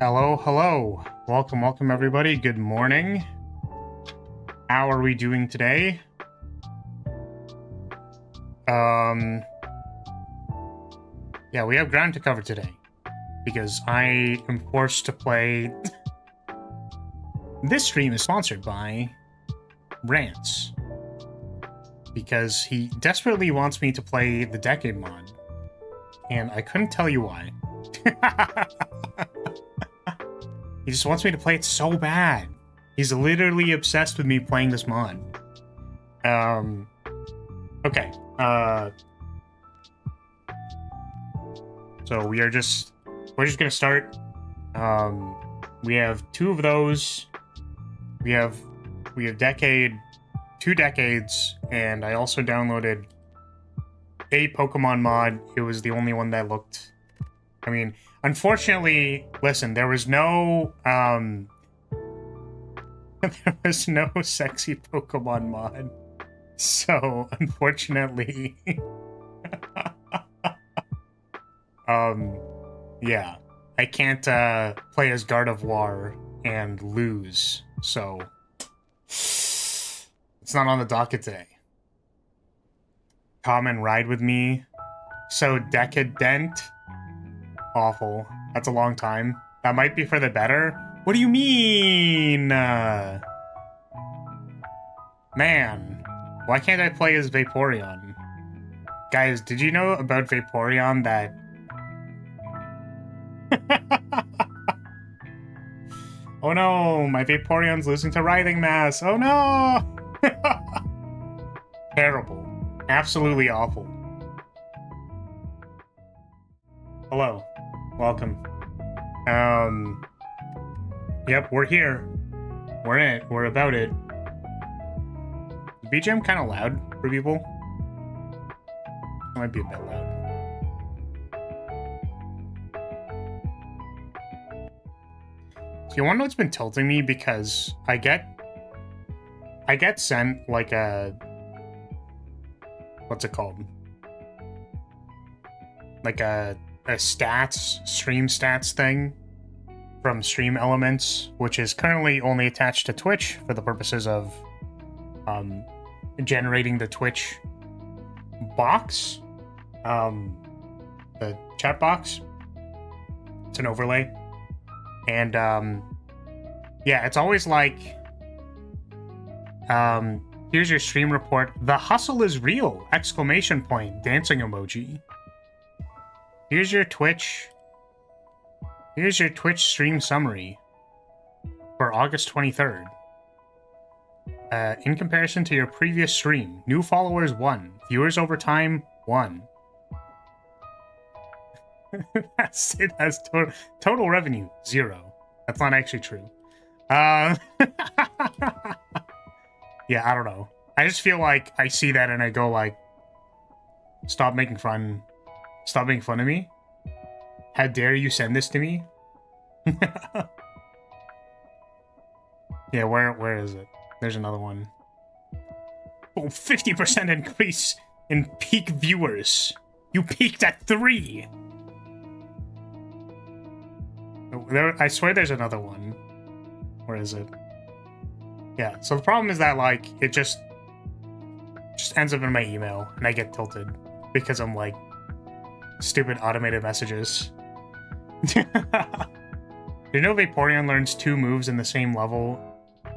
Hello, hello. Welcome everybody. Good morning. How are we doing today? Yeah, we have ground to cover today because I am forced to play. This stream is sponsored by Rants because he desperately wants me to play the Decade mod, and I couldn't tell you why. He just wants me to play it so bad. He's literally obsessed with me playing this mod. Okay. So we're just gonna start. We have two of those. We have Decade, 2 decades, and I also downloaded a Pokemon mod. It was the only one that looked. I mean, unfortunately, listen, there was no sexy Pokemon mod. So, unfortunately, yeah, I can't play as Gardevoir and lose. So, it's not on the docket today. Come and ride with me. So decadent. Awful. That's a long time. That might be for the better. What do you mean? Man. Why can't I play as Vaporeon? Guys, did you know about Vaporeon that... Oh no, my Vaporeon's losing to Writhing Mass. Oh no! Terrible. Absolutely awful. Hello. Welcome. Yep, we're here. We're in it. We're about it. Is BGM kind of loud for people? It might be a bit loud. So you wanna know what's been tilting me? Because I get sent like a... What's it called? Like a stream stats thing from Stream Elements, which is currently only attached to Twitch for the purposes of generating the Twitch box, the chat box. It's an overlay, and yeah, it's always like, here's your stream report. The hustle is real! Exclamation point! Dancing emoji. Here's your Twitch stream summary for August 23rd. In comparison to your previous stream, new followers 1, viewers over time 1. It has total revenue 0. That's not actually true. Yeah, I don't know. I just feel like I see that and I go like, stop making fun of me. How dare you send this to me? Yeah, where is it? There's another one. Oh, 50% increase in peak viewers. You peaked at 3. I swear there's another one. Where is it? Yeah, so the problem is that, like, it just ends up in my email, and I get tilted because I'm, like, stupid automated messages. You know Vaporeon learns 2 moves in the same level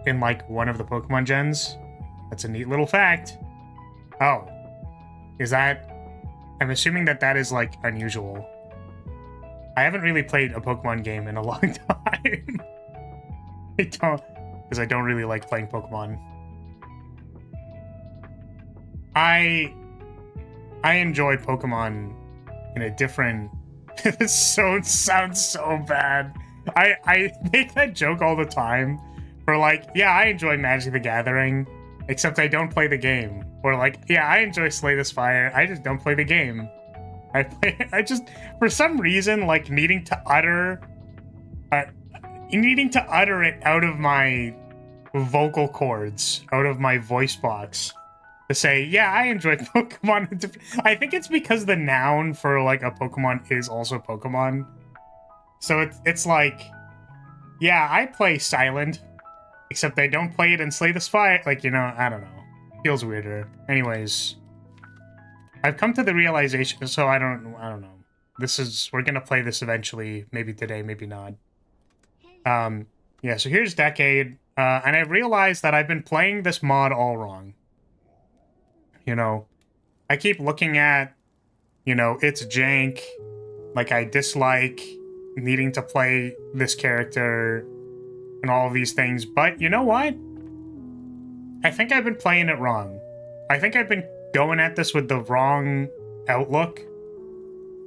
in, like, one of the Pokemon gens? That's a neat little fact. Oh. Is that... I'm assuming that is, like, unusual. I haven't really played a Pokemon game in a long time. Because I don't really like playing Pokemon. I enjoy Pokemon in a different... This sounds so bad. I make that joke all the time. For like, yeah, I enjoy Magic the Gathering, except I don't play the game. Or like, yeah, I enjoy Slay the Spire, I just don't play the game. I just, for some reason, like, needing to utter it out of my vocal cords, out of my voice box, to say, yeah, I enjoy Pokemon. I think it's because the noun for, like, a Pokemon is also Pokemon. So it's like, Yeah, I play Silent, except I don't play it in Slay the Spire. Like, you know, I don't know. Feels weirder. Anyways, I've come to the realization, so I don't know. We're gonna play this eventually, maybe today, maybe not. Yeah, so here's Decade, and I've realized that I've been playing this mod all wrong. You know, I keep looking at, you know, it's jank, like I dislike needing to play this character and all of these things, but you know what? I think I've been playing it wrong. I think I've been going at this with the wrong outlook,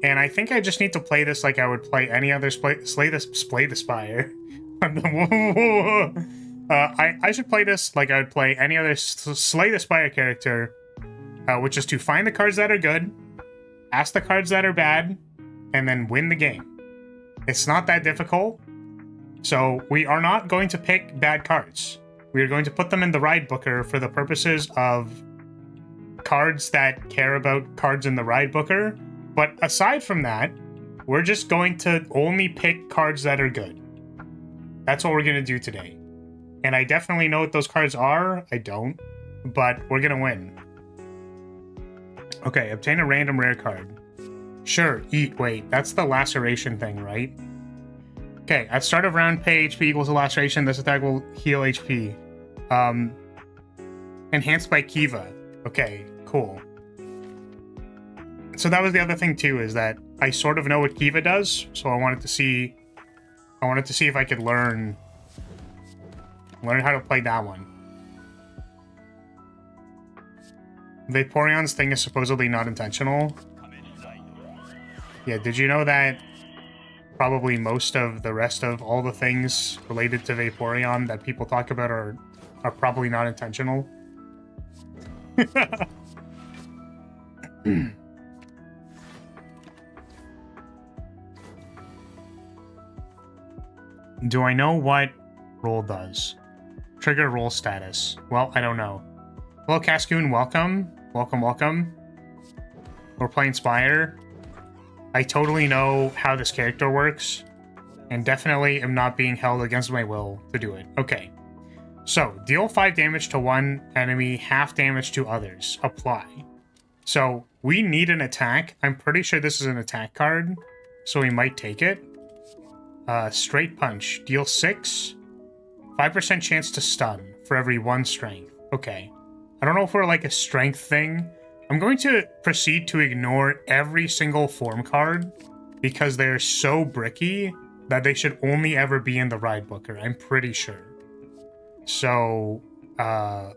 and I think I just need to play this like I would play any other Slay the Spire. I should play this like I would play any other Slay the Spire character, which is to find the cards that are good, ask the cards that are bad, and then win the game. It's not that difficult. So we are not going to pick bad cards. We are going to put them in the ride booker for the purposes of cards that care about cards in the ride booker. But aside from that, we're just going to only pick cards that are good. That's what we're going to do today. And I definitely know what those cards are. I don't. But we're going to win. Okay, obtain a random rare card. Sure, eat. Wait, that's the laceration thing, right? Okay, at start of round, pay HP equals a laceration. This attack will heal HP. Enhanced by Kiva. Okay, cool. So that was the other thing too, is that I sort of know what Kiva does, so I wanted to see if I could learn how to play that one. Vaporeon's thing is supposedly not intentional. Yeah, did you know that probably most of the rest of all the things related to Vaporeon that people talk about are probably not intentional? Do I know what roll does? Trigger roll status. Well, I don't know. Hello, Cascoon. Welcome. Welcome, welcome. We're playing Spire. I totally know how this character works, and definitely am not being held against my will to do it. Okay. So, deal 5 damage to one enemy, half damage to others. Apply. So, we need an attack. I'm pretty sure this is an attack card, so we might take it. Straight punch. Deal 6. 5% chance to stun for every 1 strength. Okay. I don't know if we're like a strength thing. I'm going to proceed to ignore every single form card because they're so bricky that they should only ever be in the ride booker. I'm pretty sure. So, yeah,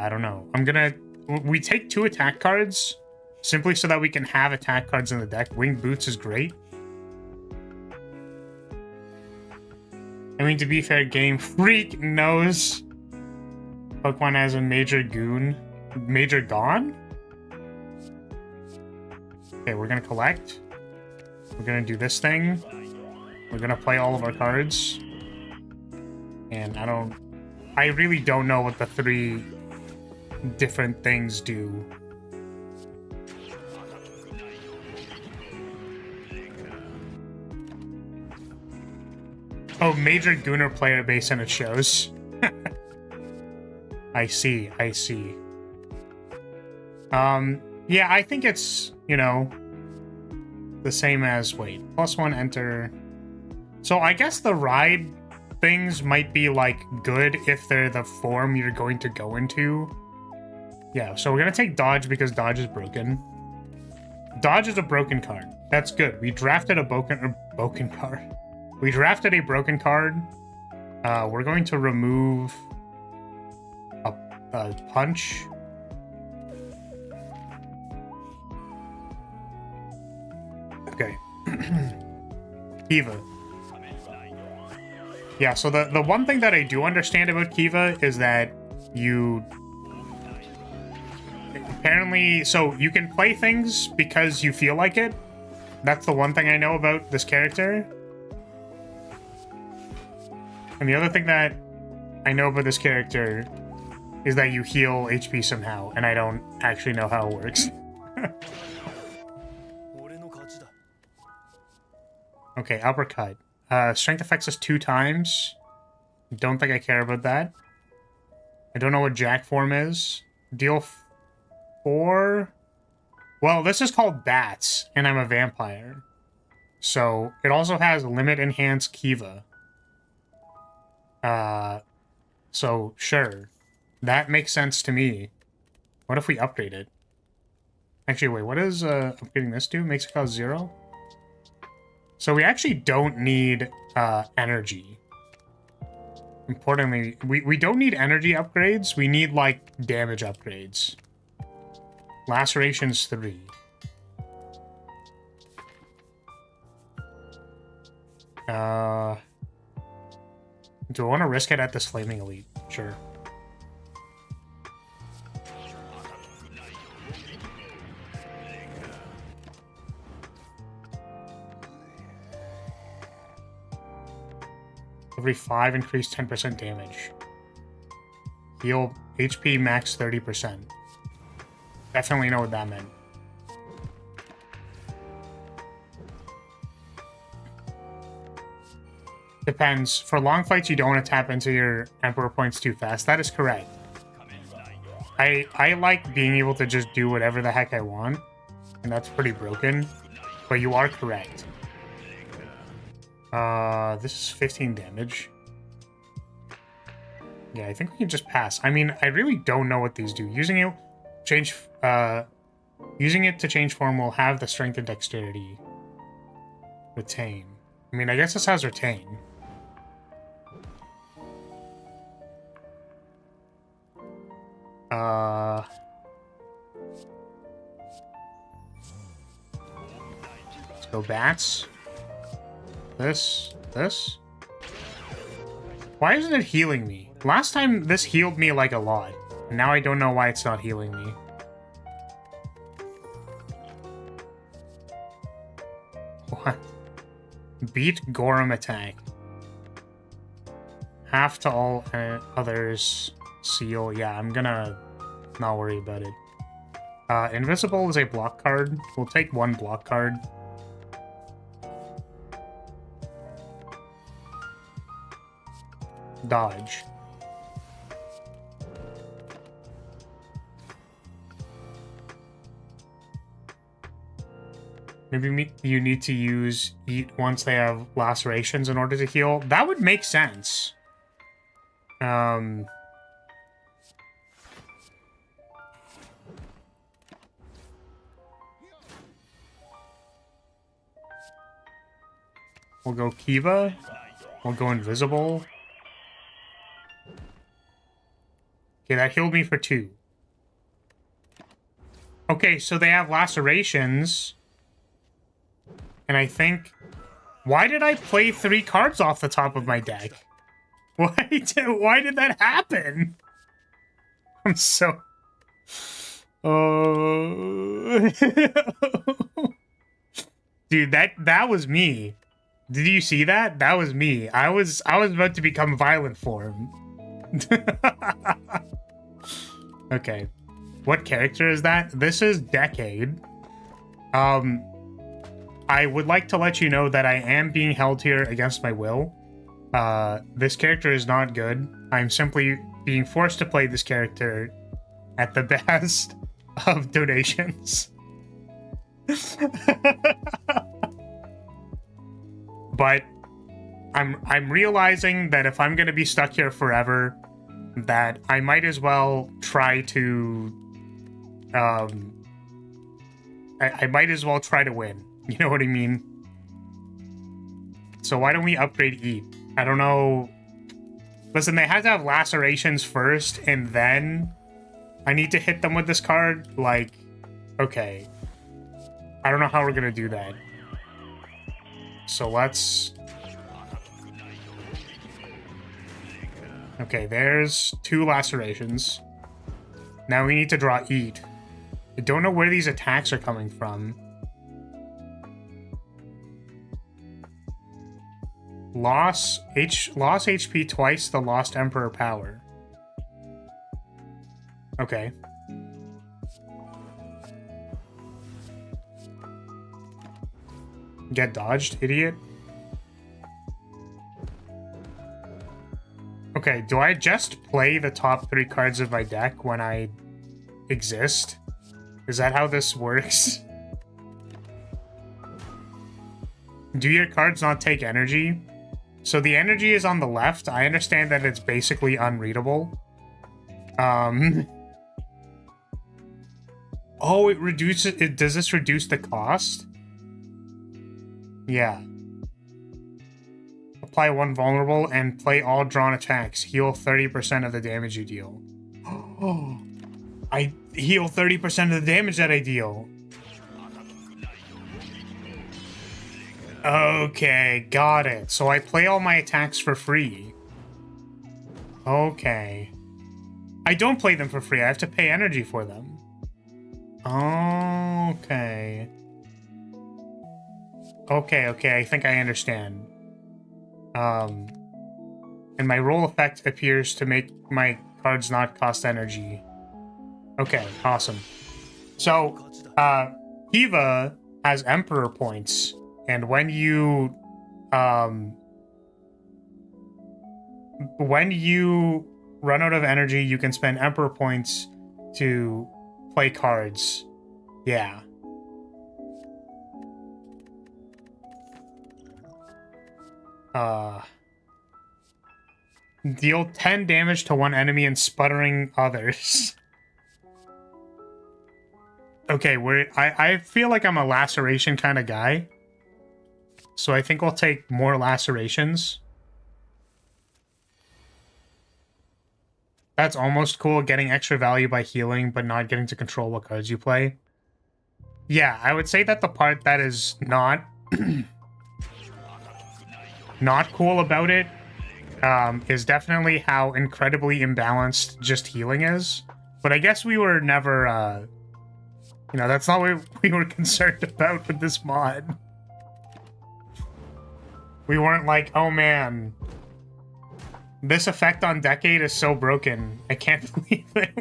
I don't know. We take 2 attack cards simply so that we can have attack cards in the deck. Winged Boots is great. I mean, to be fair, Game Freak knows Pokemon has a Major Goon. Major Gone? Okay, we're gonna collect. We're gonna do this thing. We're gonna play all of our cards. And I really don't know what the 3 different things do. Oh, Major Gooner player base and it shows. I see, I see. Yeah, I think it's, you know, the same as, wait, +1 enter. So I guess the ride things might be, like, good if they're the form you're going to go into. Yeah, so we're gonna take Dodge because Dodge is broken. Dodge is a broken card. That's good. We drafted a broken card. We drafted a broken card. We're going to remove a punch. Okay. Kiva. Yeah, so the one thing that I do understand about Kiva is that you... Apparently, so you can play things because you feel like it. That's the one thing I know about this character. And the other thing that I know about this character is that you heal HP somehow, and I don't actually know how it works. Okay, uppercut. Strength affects us 2 times. Don't think I care about that. I don't know what Jack form is. Deal 4. Well, this is called Bats, and I'm a vampire. So, it also has Limit Enhanced Kiva. So, sure. That makes sense to me. What if we upgrade it? Actually, wait, what does upgrading this do? Makes it cost 0? So we actually don't need energy. Importantly, we don't need energy upgrades. We need, like, damage upgrades. Lacerations 3. Do I want to risk it at this Flaming Elite? Sure. Every 5 increase 10% damage. Heal HP max 30%. Definitely know what that meant. Depends. For long fights, you don't want to tap into your Emperor points too fast. That is correct. I like being able to just do whatever the heck I want. And that's pretty broken. But you are correct. This is 15 damage. Yeah, I think we can just pass. I mean, I really don't know what these do. Using it to change form will have the strength and dexterity. Retain. I mean, I guess this has retain. Let's go bats. This. Why isn't it healing me? Last time this healed me like a lot. Now I don't know why it's not healing me. What? Beat Gorham attack. Half to all others. Seal. Yeah, I'm gonna not worry about it. Invisible is a block card. We'll take 1 block card. Dodge. Maybe you need to use eat once they have lacerations in order to heal. That would make sense. We'll go Kiva. We'll go invisible. Okay, that healed me for 2. Okay, so they have lacerations. And I think... Why did I play 3 cards off the top of my deck? Why did that happen? I'm so... Oh... Dude, that was me. Did you see that? That was me. I was about to become violent form. Okay. What character is that? This is Decade. I would like to let you know that I am being held here against my will. This character is not good. I'm simply being forced to play this character at the behest of donations. But I'm realizing that if I'm gonna be stuck here forever, that I might as well try to I might as well try to win. You know what I mean? So why don't we upgrade Eat? I don't know. Listen, they have to have lacerations first, and then I need to hit them with this card. Like, okay. I don't know how we're gonna do that. So let's... Okay, there's 2 lacerations. Now we need to draw Eat. I don't know where these attacks are coming from. Loss HP twice the lost Emperor power. Okay. Get dodged, idiot. Okay, do I just play the top 3 cards of my deck when I exist? Is that how this works? Do your cards not take energy? So the energy is on the left. I understand that it's basically unreadable. Oh, it reduces it. Does this reduce the cost? Yeah. Apply 1 vulnerable and play all drawn attacks. Heal 30% of the damage you deal. Oh, I heal 30% of the damage that I deal. Okay, got it. So I play all my attacks for free. Okay. I don't play them for free. I have to pay energy for them. Okay. Okay, I think I understand. And my roll effect appears to make my cards not cost energy. Okay, awesome. So, Kiva has Emperor points, and when you run out of energy, you can spend Emperor points to play cards. Yeah. Deal 10 damage to one enemy and sputtering others. Okay, I feel like I'm a laceration kind of guy. So I think we'll take more lacerations. That's almost cool, getting extra value by healing, but not getting to control what cards you play. Yeah, I would say that the part that is not not cool about it is definitely how incredibly imbalanced just healing is. But I guess we were never, you know, that's not what we were concerned about with this mod. We weren't like, oh man, this effect on Decade is so broken. I can't believe it.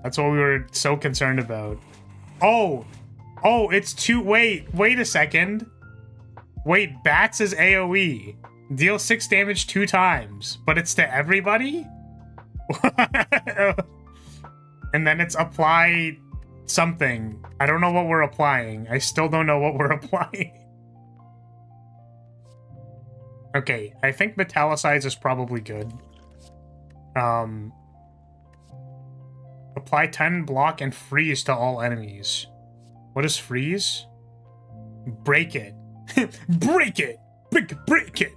That's what we were so concerned about. Oh, it's too, wait a second. Wait, Bats is AoE. Deal 6 damage 2 times, but it's to everybody? And then it's apply something. I don't know what we're applying. I still don't know what we're applying. Okay, I think Metallicize is probably good. Apply 10 block and freeze to all enemies. What is freeze? Break it. Break it! Break it!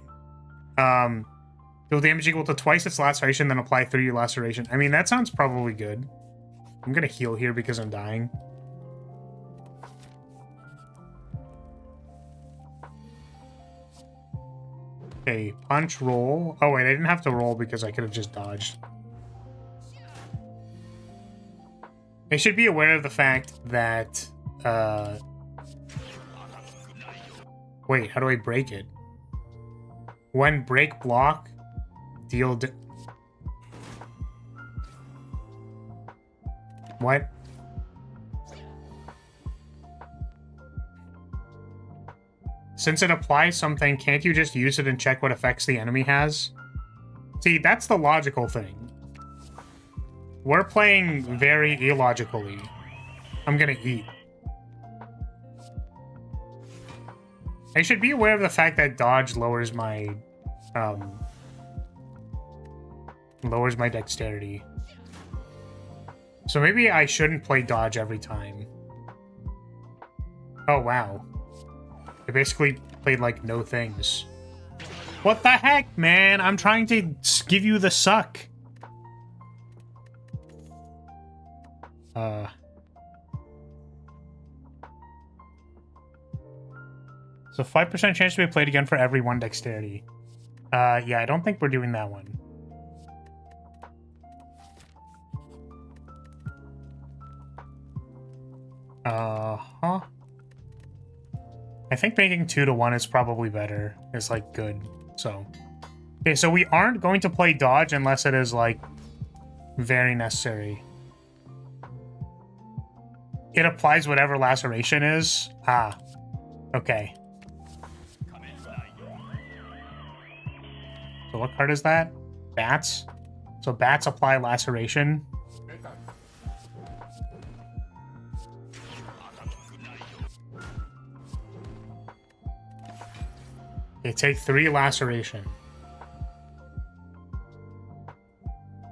Deal damage equal to twice its laceration, then apply 3 laceration. I mean, that sounds probably good. I'm gonna heal here because I'm dying. Okay, punch, roll. Oh wait, I didn't have to roll because I could have just dodged. I should be aware of the fact that, wait, how do I break it? When break block, deal... What? Since it applies something, can't you just use it and check what effects the enemy has? See, that's the logical thing. We're playing very illogically. I'm gonna eat. I should be aware of the fact that dodge lowers my dexterity. So maybe I shouldn't play dodge every time. Oh wow. I basically played like no things. What the heck, man? I'm trying to give you the suck. So 5% chance to be played again for every 1 dexterity. Yeah, I don't think we're doing that one. Uh-huh. I think making 2 to 1 is probably better. It's like good. So okay, so we aren't going to play dodge unless it is like very necessary. It applies whatever laceration is. Ah, okay. So what card is that? Bats. So bats apply laceration. They take 3 laceration.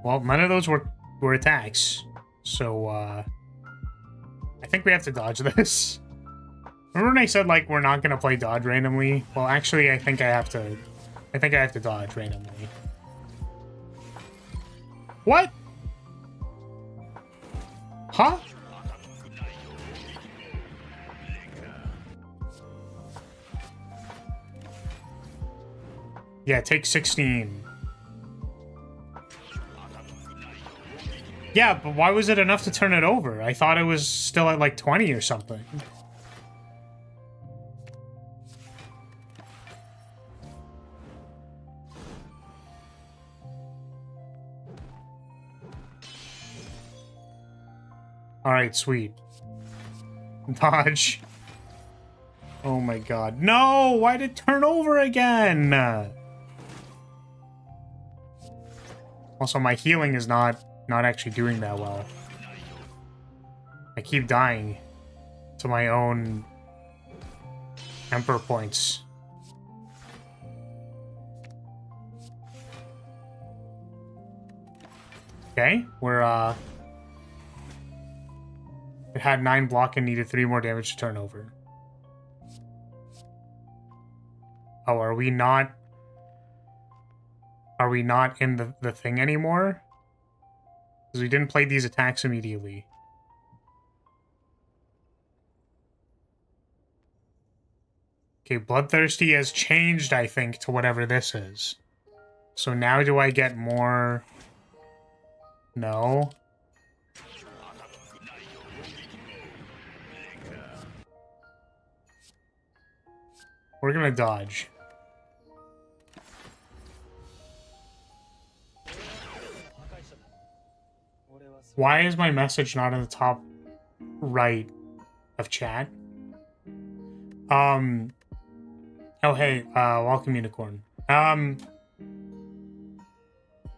Well, none of those were attacks. So, I think we have to dodge this. Remember when I said, like, we're not gonna play dodge randomly? Well, actually, I think I have to dodge randomly. What? Huh? Yeah, take 16. Yeah, but why was it enough to turn it over? I thought it was still at like 20 or something. Alright, sweet. Dodge. Oh my god. No! Why did it turn over again? Also, my healing is not actually doing that well. I keep dying to my own Emperor points. Okay, we're it had 9 block and needed 3 more damage to turn over. Oh, are we not in the thing anymore? Because we didn't play these attacks immediately. Okay, Bloodthirsty has changed, I think, to whatever this is. So now do I get more? No. We're gonna dodge. Why is my message not in the top right of chat? Oh hey, welcome Unicorn.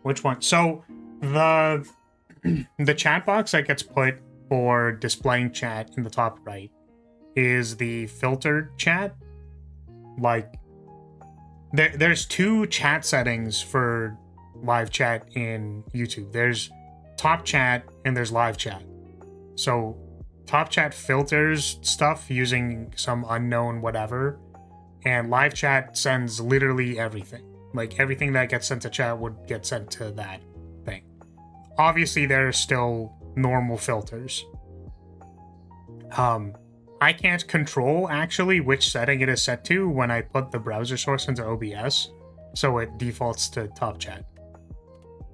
Which one? So the chat box that gets put for displaying chat in the top right is the filtered chat. Like there's 2 chat settings for live chat in YouTube. There's top chat and there's live chat. So top chat filters stuff using some unknown whatever, and live chat sends literally everything. Like everything that gets sent to chat would get sent to that thing. Obviously there are still normal filters. I can't control actually which setting it is set to when I put the browser source into OBS, so it defaults to top chat.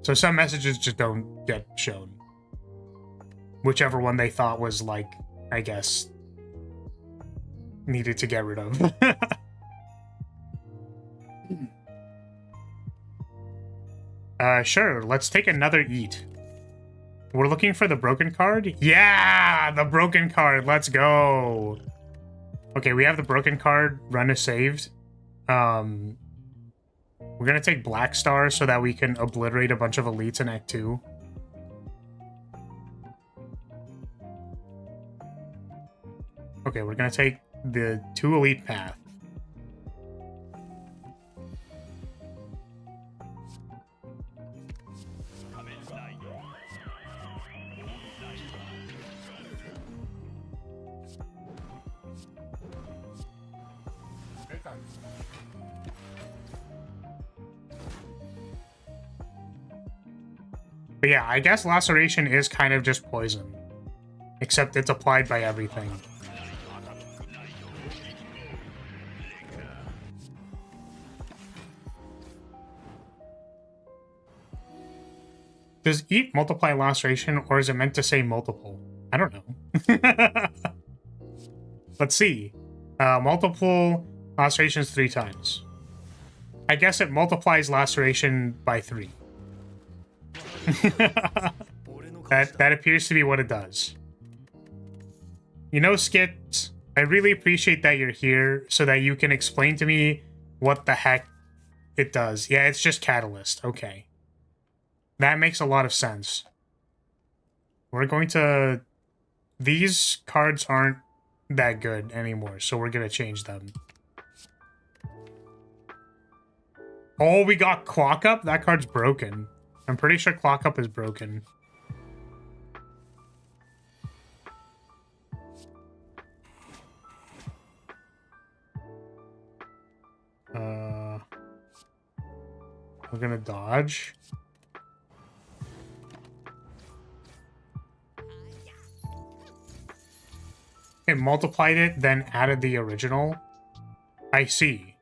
So some messages just don't get shown. Whichever one they thought was, like, I guess, needed to get rid of. Sure, let's take another eat. We're looking for the broken card? Yeah, the broken card, let's go. Okay, we have the broken card, run is saved. We're gonna take Black Star so that we can obliterate a bunch of elites in Act 2. Okay, we're gonna take the 2 elite path. But yeah, I guess Laceration is kind of just poison. Except it's applied by everything. Does eat multiply laceration, or is it meant to say multiple? I don't know. Let's see. Multiple lacerations 3 times. I guess it multiplies laceration by 3. That appears to be what it does. You know, Skit, I really appreciate that you're here so that you can explain to me what the heck It does. Yeah, it's just Catalyst. Okay. That makes a lot of sense. We're going to... These cards aren't that good anymore, so we're going to change them. Oh, we got Clock Up? That card's broken. I'm pretty sure Clock Up is broken. We're gonna dodge. It multiplied it, then added the original. I see.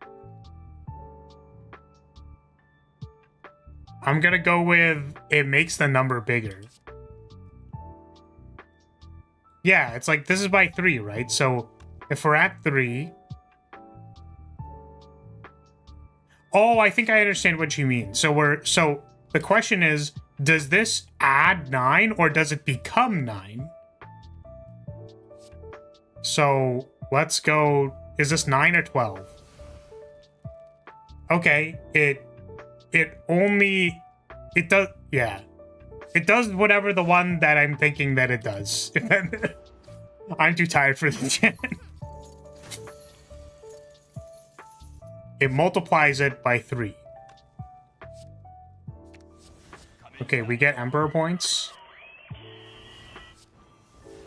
I'm gonna go with it makes the number bigger. Yeah, it's like this is by 3, right? So if we're at 3... Oh, I think I understand what you mean. So the question is, does this add 9 or does it become 9? So let's go. Is this 9 or 12? Okay, it does, yeah. It does whatever the one that I'm thinking that it does. I'm too tired for this yet. It multiplies it by 3. Okay, we get Emperor points.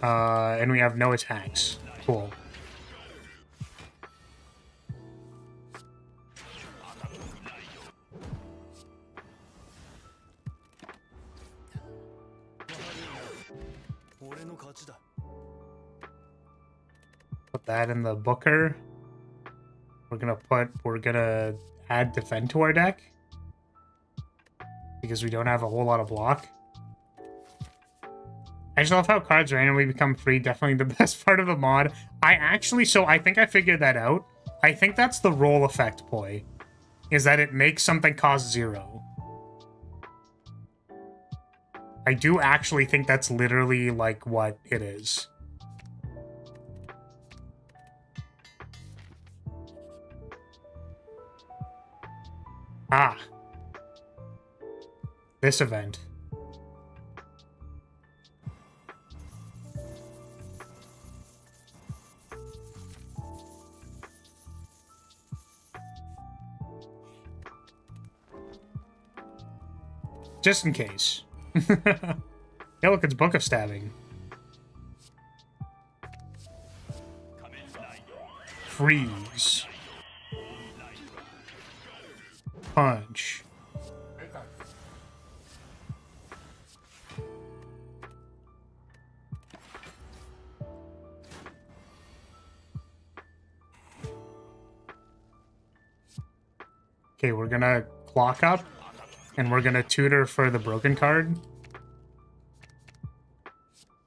And we have no attacks. Cool. Put that in the Booker. We're gonna add Defend to our deck. Because we don't have a whole lot of block. I just love how cards randomly become free. Definitely the best part of the mod. I think I figured that out. I think that's the roll effect ploy. Is that it makes something cost 0. I do actually think that's literally like what it is. Ah. This event. Just in case. Yeah, look, it's Book of Stabbing. Freeze. Punch. Okay, we're gonna Clock Up, and we're gonna tutor for the broken card.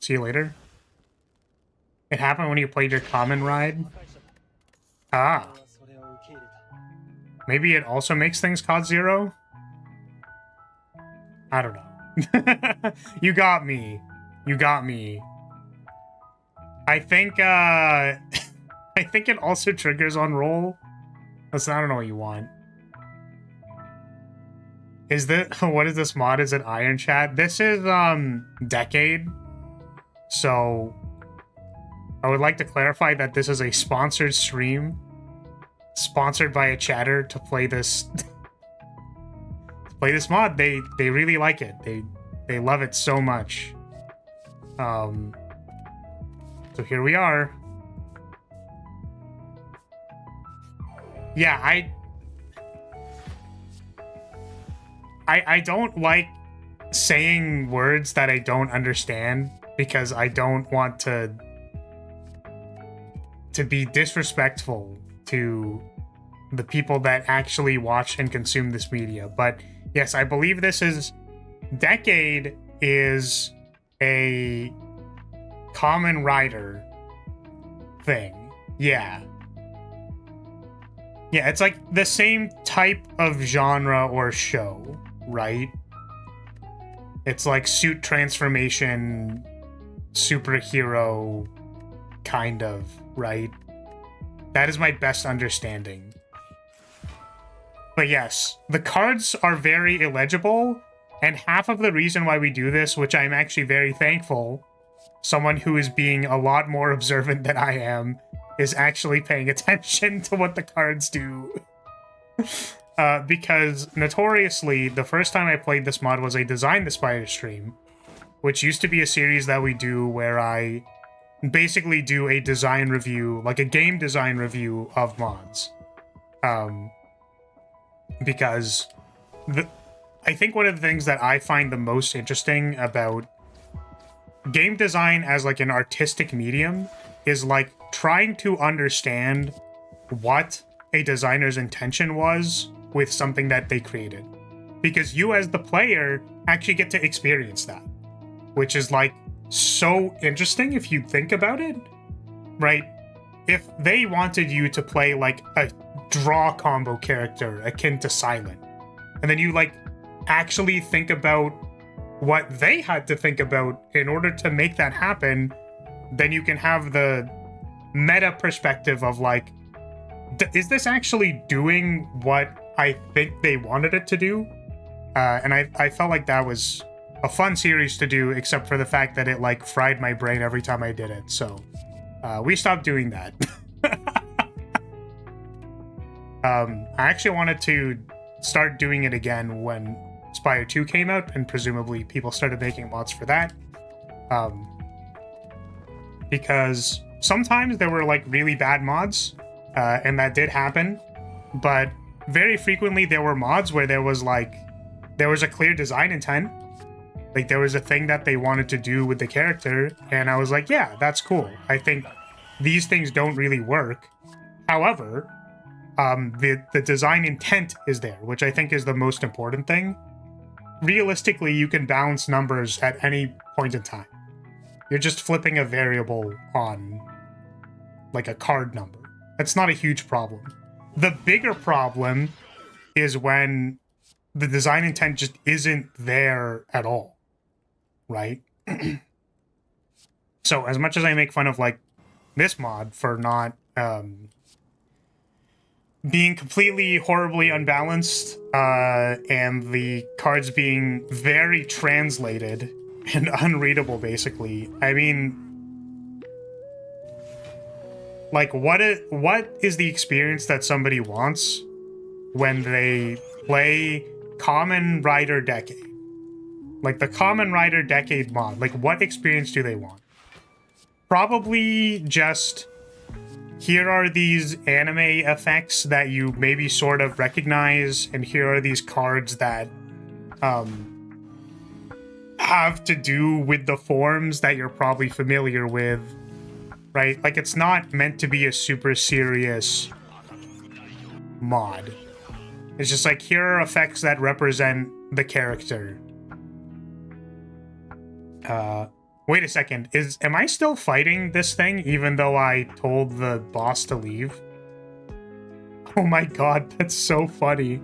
See you later. It happened when you played your common ride. Ah. Maybe it also makes things cost 0? I don't know. You got me. You got me. I think, I think it also triggers on roll. Listen, I don't know what you want. Is this, what is this mod? Is it Iron Chat? This is, Decade. So, I would like to clarify that this is a sponsored stream. Sponsored by a chatter to play this mod. They really like it. They love it so much. So here we are. Yeah, I don't like saying words that I don't understand because I don't want to be disrespectful to the people that actually watch and consume this media. But yes, I believe this is... Decade is a common rider thing. Yeah. Yeah, it's like the same type of genre or show, right? It's like suit transformation, superhero, kind of, right? That is my best understanding. But yes, the cards are very illegible, and half of the reason why we do this, which I'm actually very thankful, someone who is being a lot more observant than I am, is actually paying attention to what the cards do. Because notoriously, the first time I played this mod was a Design the Spire stream, which used to be a series that we do where I basically do a design review, like a game design review of mods. Because I think one of the things that I find the most interesting about game design as like an artistic medium is like trying to understand what a designer's intention was with something that they created. Because you as the player actually get to experience that, which is like so interesting if you think about it, right? If they wanted you to play like a draw combo character akin to Silent, and then you like actually think about what they had to think about in order to make that happen, then you can have the meta perspective of like, is this actually doing what I think they wanted it to do? And I felt like that was a fun series to do, except for the fact that it like fried my brain every time I did it. So we stopped doing that. I actually wanted to start doing it again when Spire 2 came out, and presumably people started making mods for that. Because sometimes there were like really bad mods, and that did happen, but very frequently there were mods where there was a clear design intent. Like there was a thing that they wanted to do with the character, and I was like, yeah, that's cool. I think these things don't really work. However, the design intent is there, which I think is the most important thing. Realistically, you can balance numbers at any point in time. You're just flipping a variable on like a card number. That's not a huge problem. The bigger problem is when the design intent just isn't there at all, right? So as much as I make fun of like this mod for not being completely horribly unbalanced, and the cards being very translated and unreadable, basically. I mean, like, what is the experience that somebody wants when they play Common Rider Decade? Like, the Common Rider Decade mod, like, what experience do they want? Probably just, here are these anime effects that you maybe sort of recognize, and here are these cards that have to do with the forms that you're probably familiar with, right? Like, it's not meant to be a super serious mod. It's just like, here are effects that represent the character. Wait a second, am I still fighting this thing even though I told the boss to leave? Oh my god, that's so funny.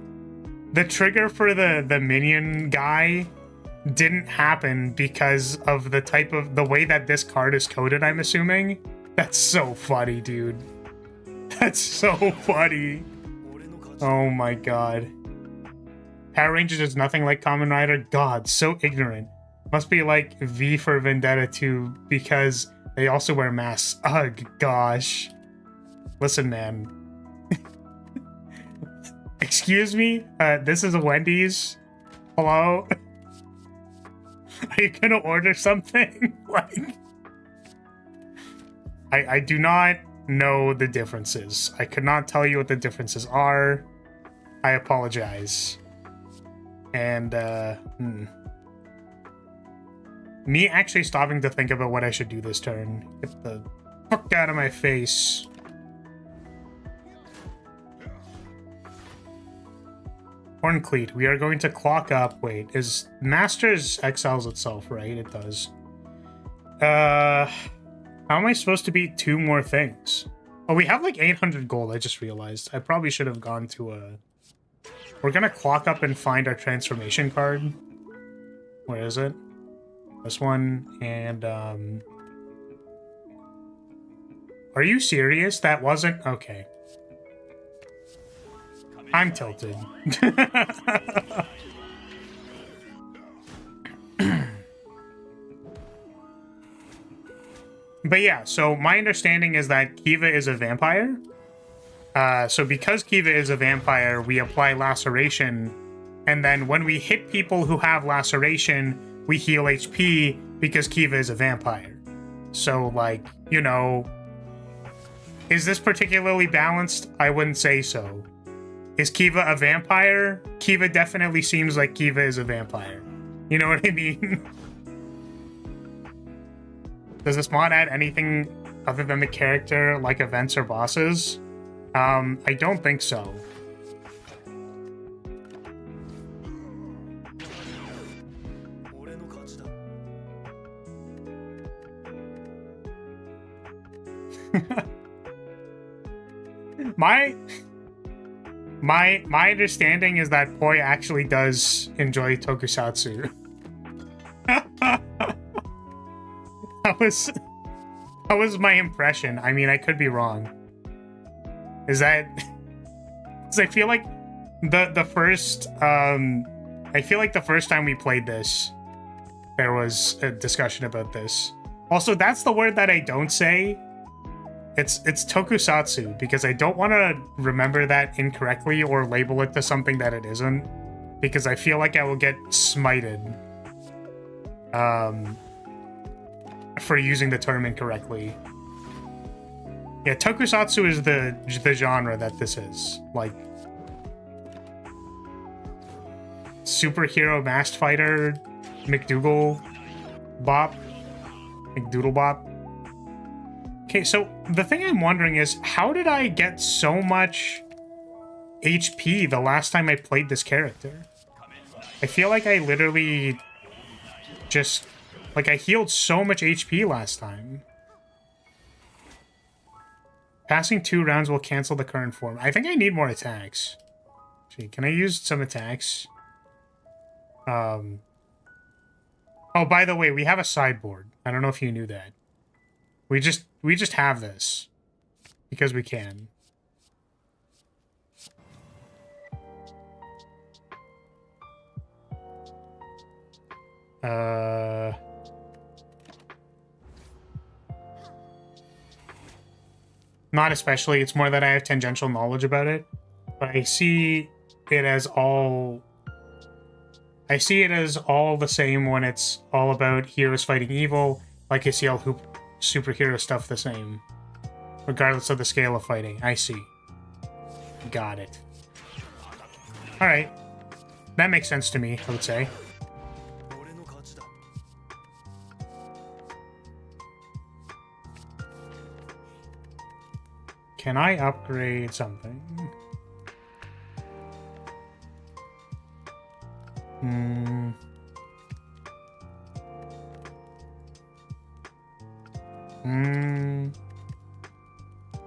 The trigger for the minion guy didn't happen because of the way that this card is coded, I'm assuming. That's so funny, dude. That's so funny. Oh my god. Power Rangers is nothing like Kamen Rider? God, so ignorant. Must be like V for Vendetta 2 because they also wear masks. Ugh, gosh. Listen, man. Excuse me? This is a Wendy's? Hello? Are you gonna order something? Like... I do not know the differences. I could not tell you what the differences are. I apologize. And, me actually stopping to think about what I should do this turn. Get the fuck out of my face. Horncleat, we are going to clock up. Wait, is Masters exiles itself, right? It does. How am I supposed to beat 2 more things? Oh, we have like 800 gold, I just realized. I probably should have gone to a... We're gonna clock up and find our transformation card. Where is it? This one, and, Are you serious? That wasn't... Okay. I'm tilted. But yeah, so my understanding is that Kiva is a vampire. So because Kiva is a vampire, we apply laceration, and then when we hit people who have laceration, we heal HP because Kiva is a vampire. So, like, you know, is this particularly balanced? I wouldn't say so. Is Kiva a vampire? Kiva definitely seems like Kiva is a vampire. You know what I mean? Does this mod add anything other than the character, like events or bosses? I don't think so. My understanding is that Poi actually does enjoy tokusatsu. That was my impression. I mean, I could be wrong. Is that? Because I feel like the first I feel like the first time we played this, there was a discussion about this. Also, that's the word that I don't say. It's tokusatsu, because I don't want to remember that incorrectly or label it to something that it isn't, because I feel like I will get smited for using the term incorrectly. Yeah, tokusatsu is the genre that this is. Like, superhero masked fighter, McDougal Bop. McDoodle Bop. Okay, so the thing I'm wondering is, how did I get so much HP the last time I played this character? I feel like I literally just... Like, I healed so much HP last time. Passing 2 rounds will cancel the current form. I think I need more attacks. Gee, can I use some attacks? Oh, by the way, we have a sideboard. I don't know if you knew that. We just have this because we can. Not especially. It's more that I have tangential knowledge about it, but I see it as all the same when it's all about heroes fighting evil. Like, I see all superhero stuff the same, regardless of the scale of fighting. I see. Got it. Alright. That makes sense to me, I would say. Can I upgrade something?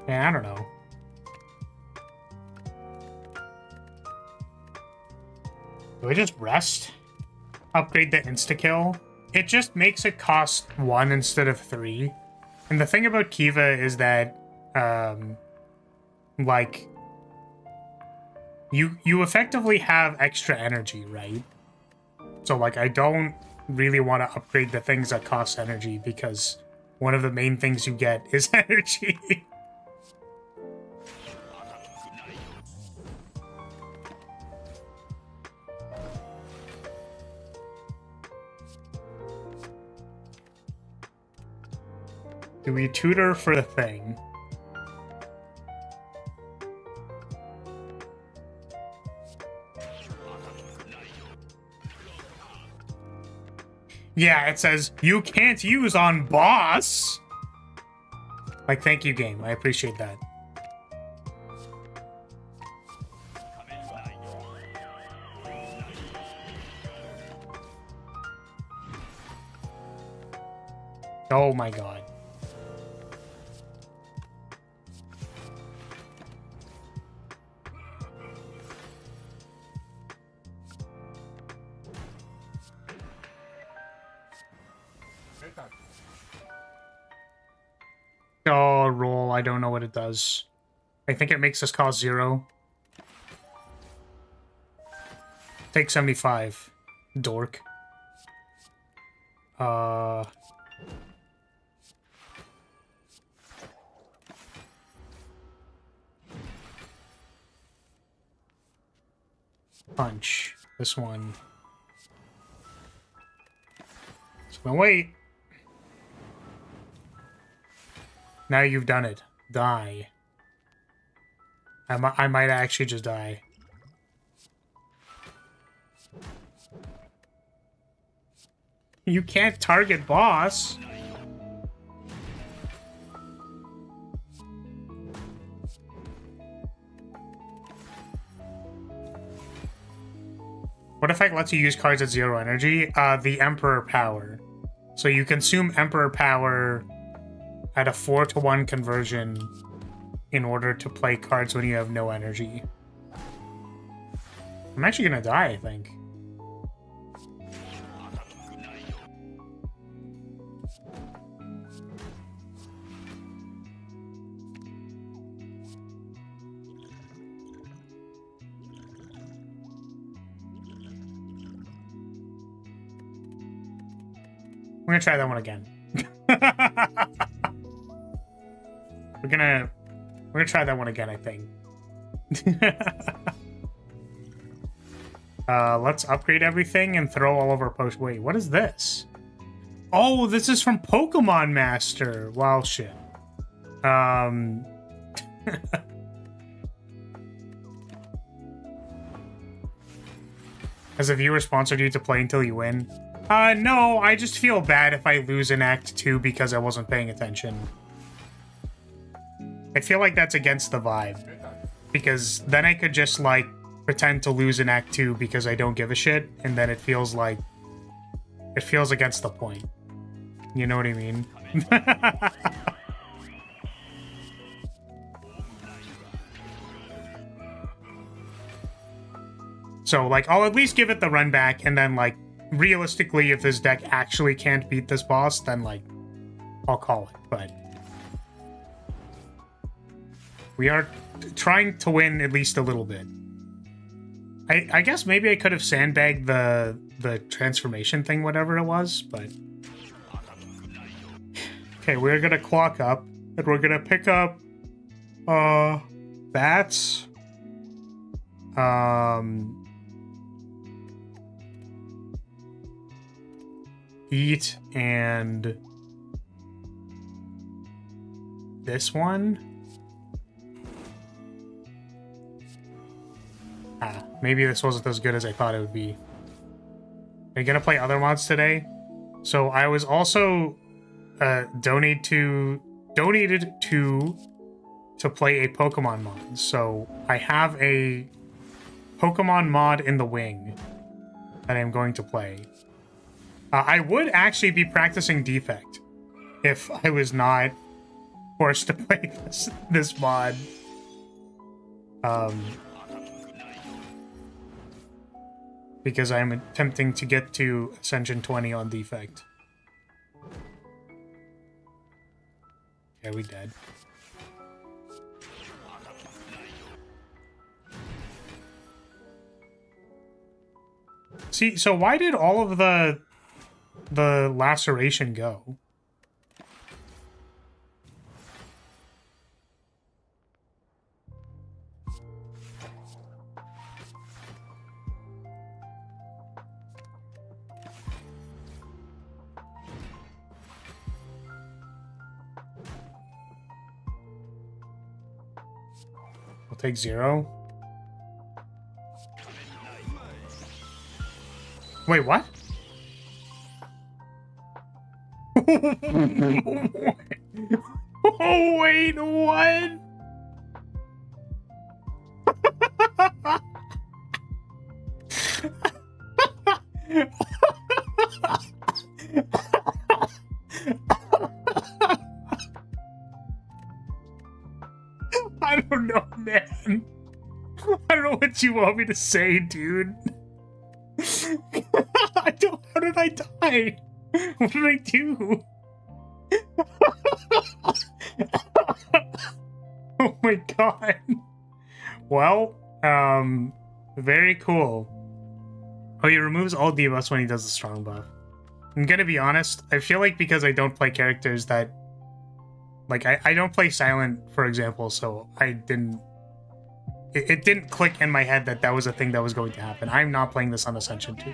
Yeah, I don't know. Do I just rest? Upgrade the insta-kill? It just makes it cost 1 instead of 3. And the thing about Kiva is that, like, you effectively have extra energy, right? So, like, I don't really want to upgrade the things that cost energy, because one of the main things you get is energy. Do we tutor for the thing? Yeah, it says, you can't use on boss! Like, thank you, game. I appreciate that. Oh my god. Oh, roll. I don't know what it does. I think it makes us cost 0. Take 75. Dork. Punch. This one. So wait. Now you've done it. Die. I might actually just die. You can't target boss. What effect lets you use cards at 0 energy? The Emperor power. So you consume Emperor power at a 4-to-1 conversion in order to play cards when you have no energy. I'm actually gonna die, I think. We're gonna try that one again. We're gonna try that one again, I think. Let's upgrade everything and throw all of our posts. Wait, what is this? Oh, this is from Pokemon Master. Wow, shit. Has a viewer sponsored you to play until you win? No, I just feel bad if I lose in Act 2 because I wasn't paying attention. I feel like that's against the vibe. Because then I could just, like, pretend to lose in Act 2 because I don't give a shit, and then it feels like... It feels against the point. You know what I mean? So, like, I'll at least give it the run back, and then, like, realistically, if this deck actually can't beat this boss, then, like, I'll call it, but... We are trying to win at least a little bit. I guess maybe I could have sandbagged the transformation thing, whatever it was, but... Okay, we're gonna clock up, and we're gonna pick up... bats... Eat, and... This one? Maybe this wasn't as good as I thought it would be. Are you gonna play other mods today? So I was also donated to play a Pokemon mod. So I have a Pokemon mod in the wing that I'm going to play. I would actually be practicing Defect if I was not forced to play this mod. Because I'm attempting to get to Ascension 20 on Defect. Yeah, we dead. See, so why did all of the laceration go? We'll take 0. Wait, what? Oh, wait, what? I don't know, man. I don't know what you want me to say, dude. I don't. How did I die? What did I do? Oh my god. Well, very cool. Oh, he removes all debuffs when he does the strong buff. I'm gonna be honest, I feel like because I don't play characters that... Like, I don't play Silent, for example, so I didn't... It didn't click in my head that that was a thing that was going to happen. I'm not playing this on Ascension 2.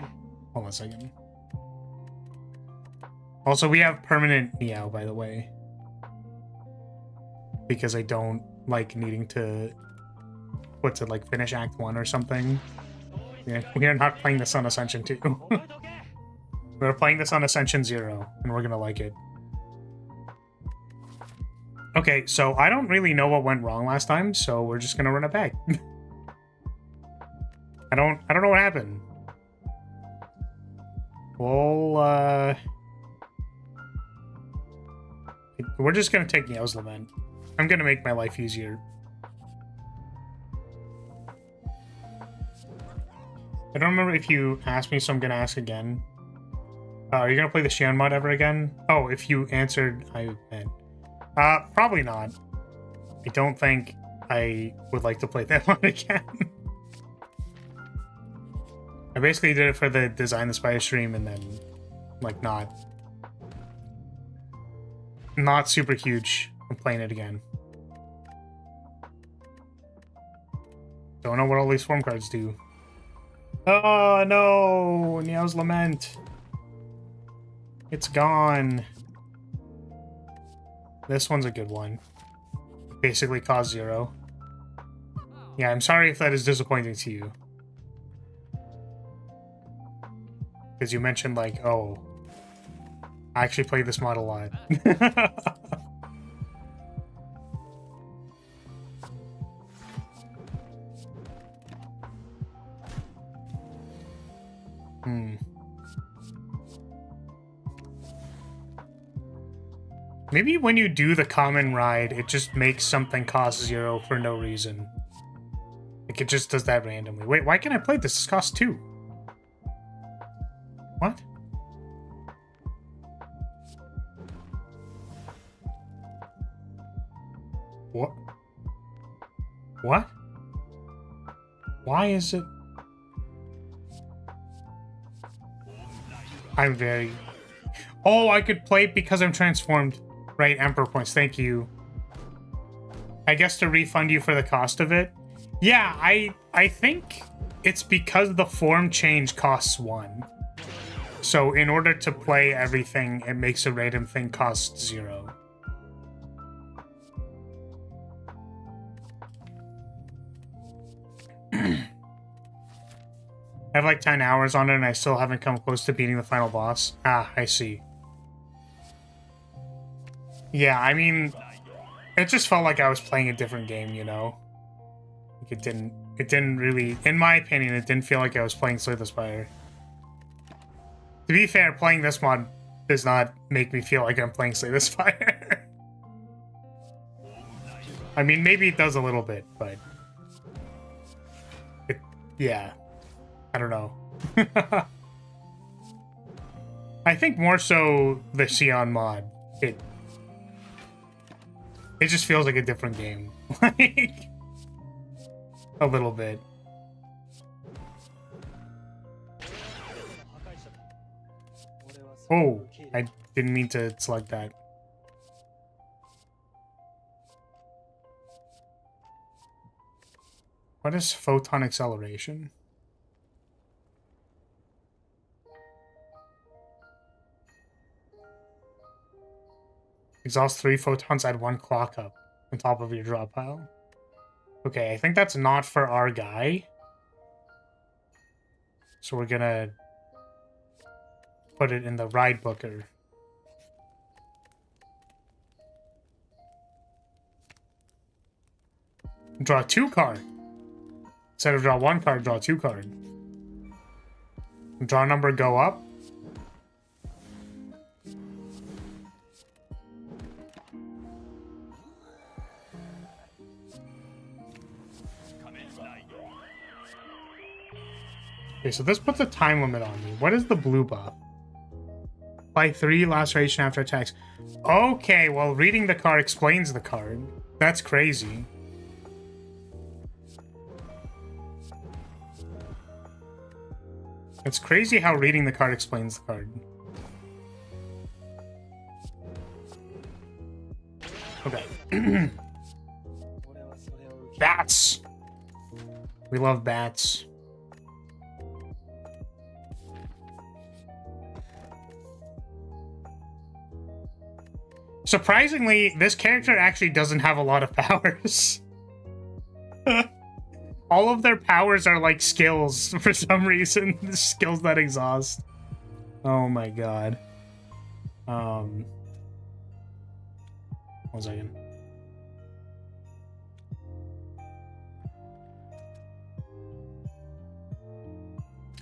Hold on a second. Also, we have permanent Meow, by the way. Because I don't like needing to... What's it, like, finish Act 1 or something? Yeah, we are not playing this on Ascension 2. We're playing this on Ascension 0, and we're gonna like it. Okay, so I don't really know what went wrong last time, so we're just gonna run it back. I don't know what happened. Well, we're just gonna take Neo's Lament. I'm gonna make my life easier. I don't remember if you asked me, so I'm gonna ask again. Are you gonna play the Xion mod ever again? Oh, if you answered, I meant. Probably not. I don't think I would like to play that one again. I basically did it for the Design the Spire stream and then, like, not super huge. I'm playing it again. Don't know what all these form cards do. Oh no! Neo's Lament. It's gone. This one's a good one. Basically cost 0. Yeah, I'm sorry if that is disappointing to you. Because you mentioned, like, oh, I actually play this mod a lot. Maybe when you do the common ride, it just makes something cost 0 for no reason. Like, it just does that randomly. Wait, why can't I play this? This costs 2. What? What? What? Why is it? I'm very... Oh, I could play it because I'm transformed. Right, Emperor points. Thank you. I guess to refund you for the cost of it. Yeah, I think it's because the form change costs 1. So in order to play everything, it makes a random thing cost 0. I have like 10 hours on it and I still haven't come close to beating the final boss. Ah, I see. Yeah, I mean, it just felt like I was playing a different game, you know? Like it didn't really, in my opinion, it didn't feel like I was playing Slay the Spire. To be fair, playing this mod does not make me feel like I'm playing Slay the Spire. I mean, maybe it does a little bit, but... yeah. I don't know. I think more so the Xion mod. It just feels like a different game. Like, a little bit. Oh, I didn't mean to select that. What is photon acceleration? Exhaust 3 photons, add 1 clock up on top of your drop pile. Okay, I think that's not for our guy. So we're gonna put it in the ride booker. Draw 2 card. Instead of draw 1 card, draw 2 card. Draw number go up. Okay, so this puts a time limit on me. What is the blue buff? Apply 3 laceration after attacks. Okay, well, reading the card explains the card. That's crazy. It's crazy how reading the card explains the card. Okay. Bats! We love bats. Surprisingly, this character actually doesn't have a lot of powers. All of their powers are like skills for some reason. Skills that exhaust. Oh my god. 1 second.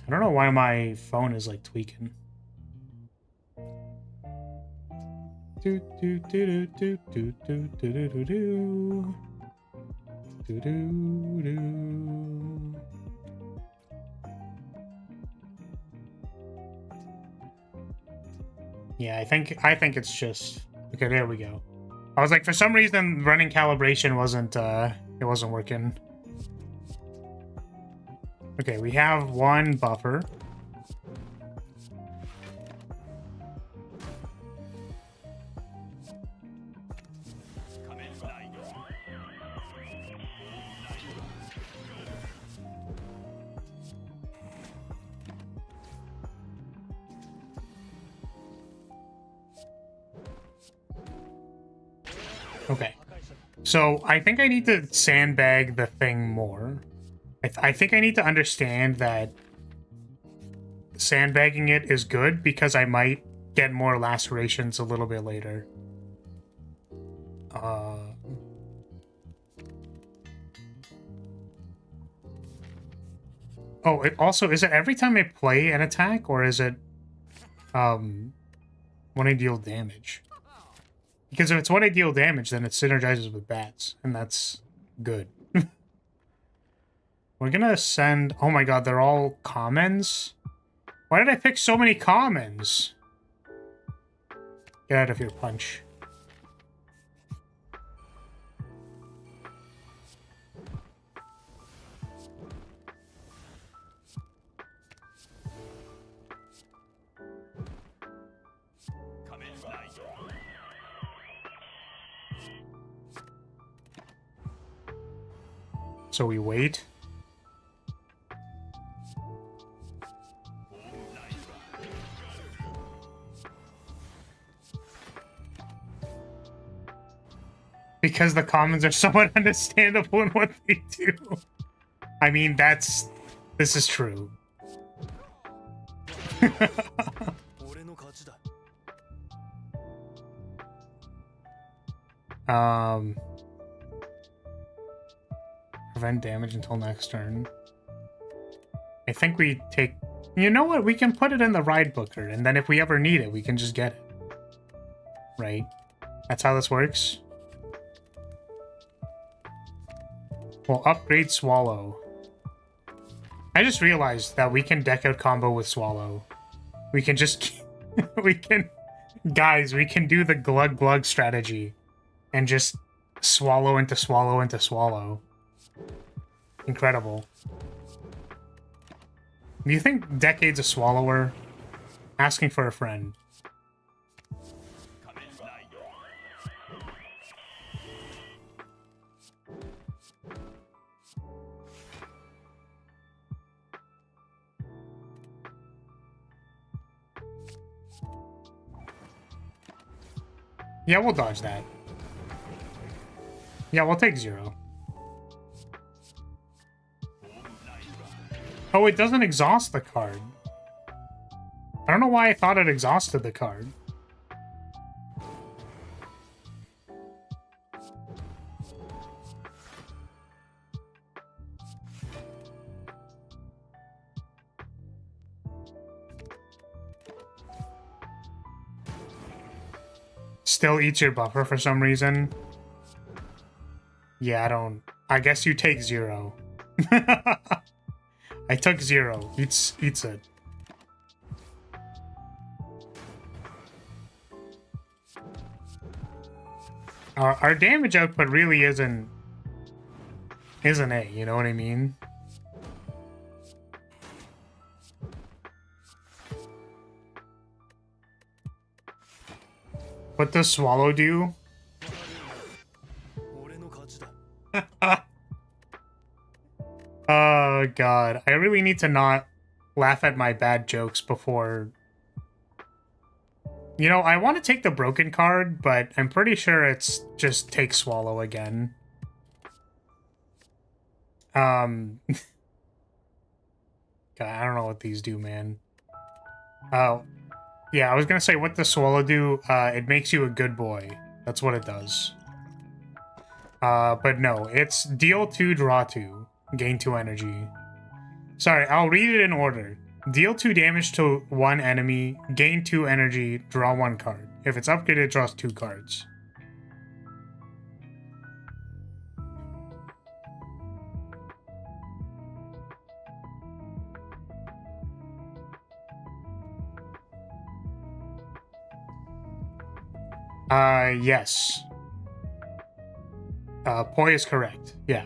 I don't know why my phone is like tweaking. Do do do do do do do do do do do do do. Yeah, I think it's just okay. There we go. I was like, for some reason, running calibration wasn't it wasn't working. Okay, we have 1 buffer. Okay. So I think I need to sandbag the thing more. I think I need to understand that sandbagging it is good because I might get more lacerations a little bit later. Oh, it also, is it every time I play an attack, or is it when I deal damage? Because if it's when I deal damage, then it synergizes with bats, and that's good. We're gonna send... Oh my god, they're all commons? Why did I pick so many commons? Get out of here, Punch. So we wait. Because the commons are somewhat understandable in what they do. I mean, this is true. Prevent damage until next turn. I think we take... You know what? We can put it in the ride booker, and then if we ever need it, we can just get it. Right? That's how this works. We'll upgrade Swallow. I just realized that we can deck out combo with Swallow. We can just... we can... Guys, we can do the glug glug strategy. And just swallow into swallow into swallow. Incredible. Do you think Decade's a swallower? Asking for a friend. Yeah, we'll dodge that. Yeah, we'll take 0. Oh, it doesn't exhaust the card. I don't know why I thought it exhausted the card. Still eats your buffer for some reason. Yeah, I guess you take 0. I took 0. Eats it. Our damage output really isn't A, you know what I mean? What does swallow do? Oh god, I really need to not laugh at my bad jokes before... You know, I want to take the broken card, but I'm pretty sure it's just take swallow again. God, I don't know what these do, man. Oh, yeah, I was gonna say, what does swallow do? It makes you a good boy. That's what it does. But no, it's deal 2, draw 2, gain 2 energy. Sorry, I'll read it in order. Deal 2 damage to one enemy, gain 2 energy, draw 1 card. If it's upgraded, it draws 2 cards. Yes. Poi is correct. Yeah.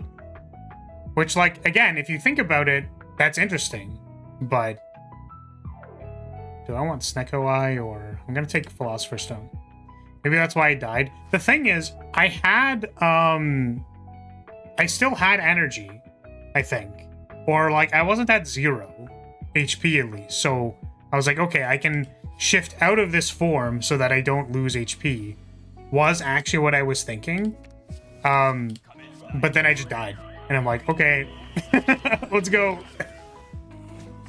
Which, like, again, if you think about it, that's interesting. But do I want Snecko Eye or... I'm gonna take Philosopher's Stone. Maybe that's why I died. The thing is, I had, I still had energy, I think. Or, like, I wasn't at 0 HP at least. So I was like, okay, I can shift out of this form so that I don't lose HP. Was actually what I was thinking. But then I just died. And I'm like, okay, let's go.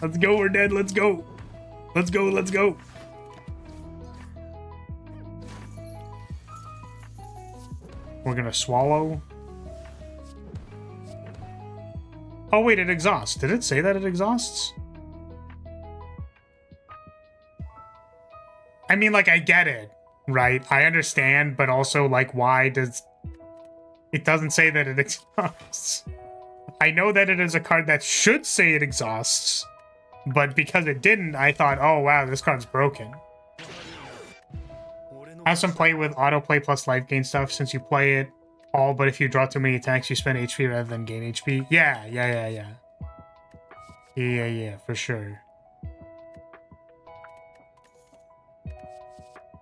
Let's go, we're dead, let's go. Let's go, let's go. We're gonna swallow. Oh wait, it exhausts. Did it say that it exhausts? I mean, like, I get it, right? I understand, but also, like, why does... It doesn't say that it exhausts. I know that it is a card that should say it exhausts, but because it didn't, I thought, oh wow, this card's broken. Have some play with autoplay plus life gain stuff since you play it all, but if you draw too many attacks, you spend HP rather than gain HP. Yeah, for sure.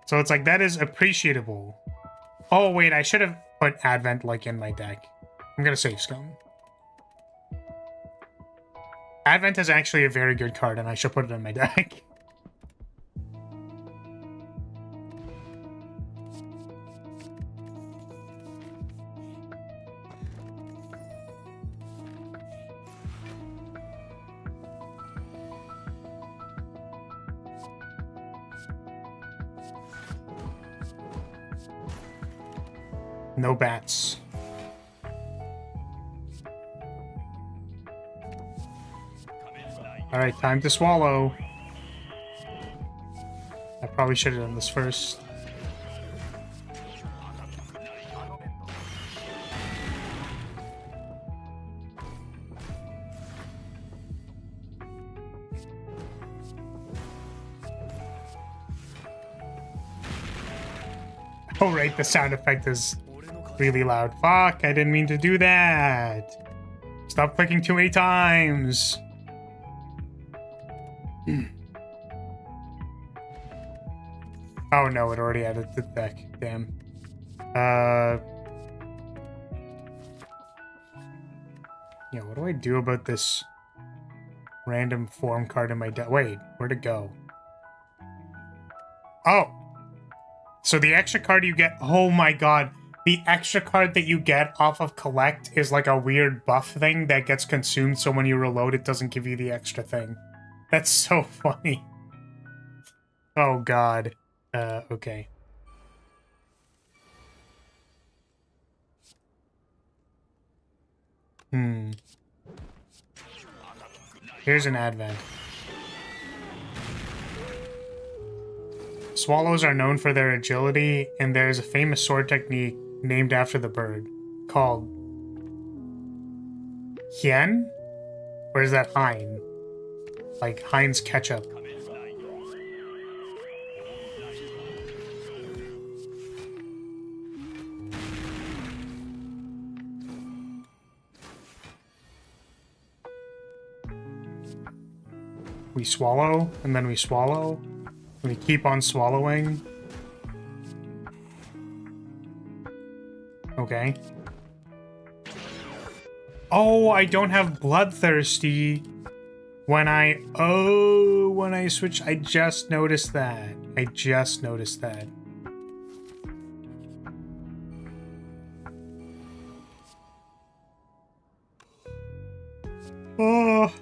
So it's like, that is appreciable. Oh wait, I should have put Advent, like, in my deck. I'm gonna save Scum. Advent is actually a very good card, and I should put it in my deck. No bats. Alright, time to swallow. I probably should have done this first. Oh right, the sound effect is really loud. Fuck, I didn't mean to do that. Stop clicking too many times. Oh no, it already added the deck. Damn. Yeah, what do I do about this random form card in my deck? Wait, where'd it go? Oh! So the extra card you get... Oh my god. The extra card that you get off of collect is like a weird buff thing that gets consumed, so when you reload it doesn't give you the extra thing. That's so funny. Oh god. Okay. Here's an Advent. Swallows are known for their agility, and there's a famous sword technique named after the bird called Hien? Or is that Hein? Like Heinz ketchup. We swallow, and then we swallow. We keep on swallowing. Okay. Oh, I don't have Bloodthirsty when I switch. I just noticed that. Oh.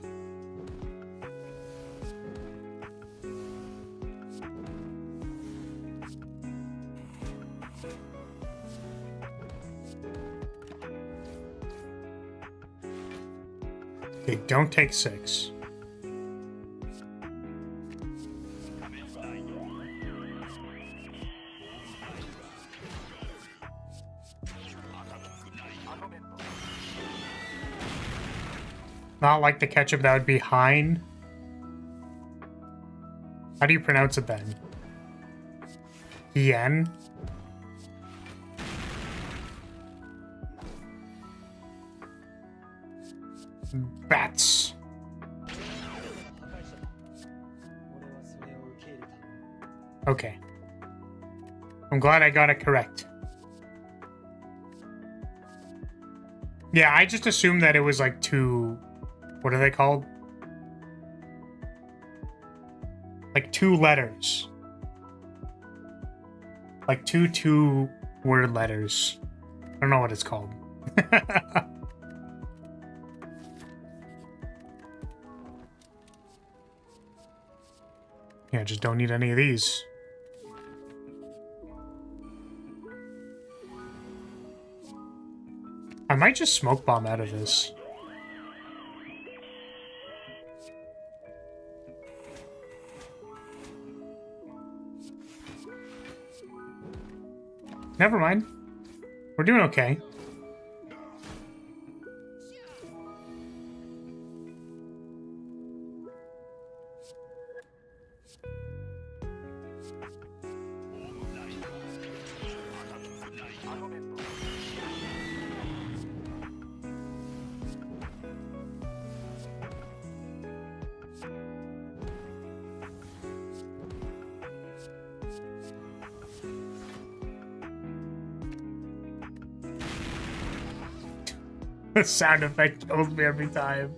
Okay, don't take 6. Not like the ketchup, that would be Hein. How do you pronounce it then? Hien? Bats. Okay. I'm glad I got it correct. Yeah, I just assumed that it was like 2... What are they called? Like 2 letters. Like 2 2-word letters. I don't know what it's called. Yeah, just don't need any of these. I might just smoke bomb out of this. Never mind. We're doing okay. The sound effect kills me every time.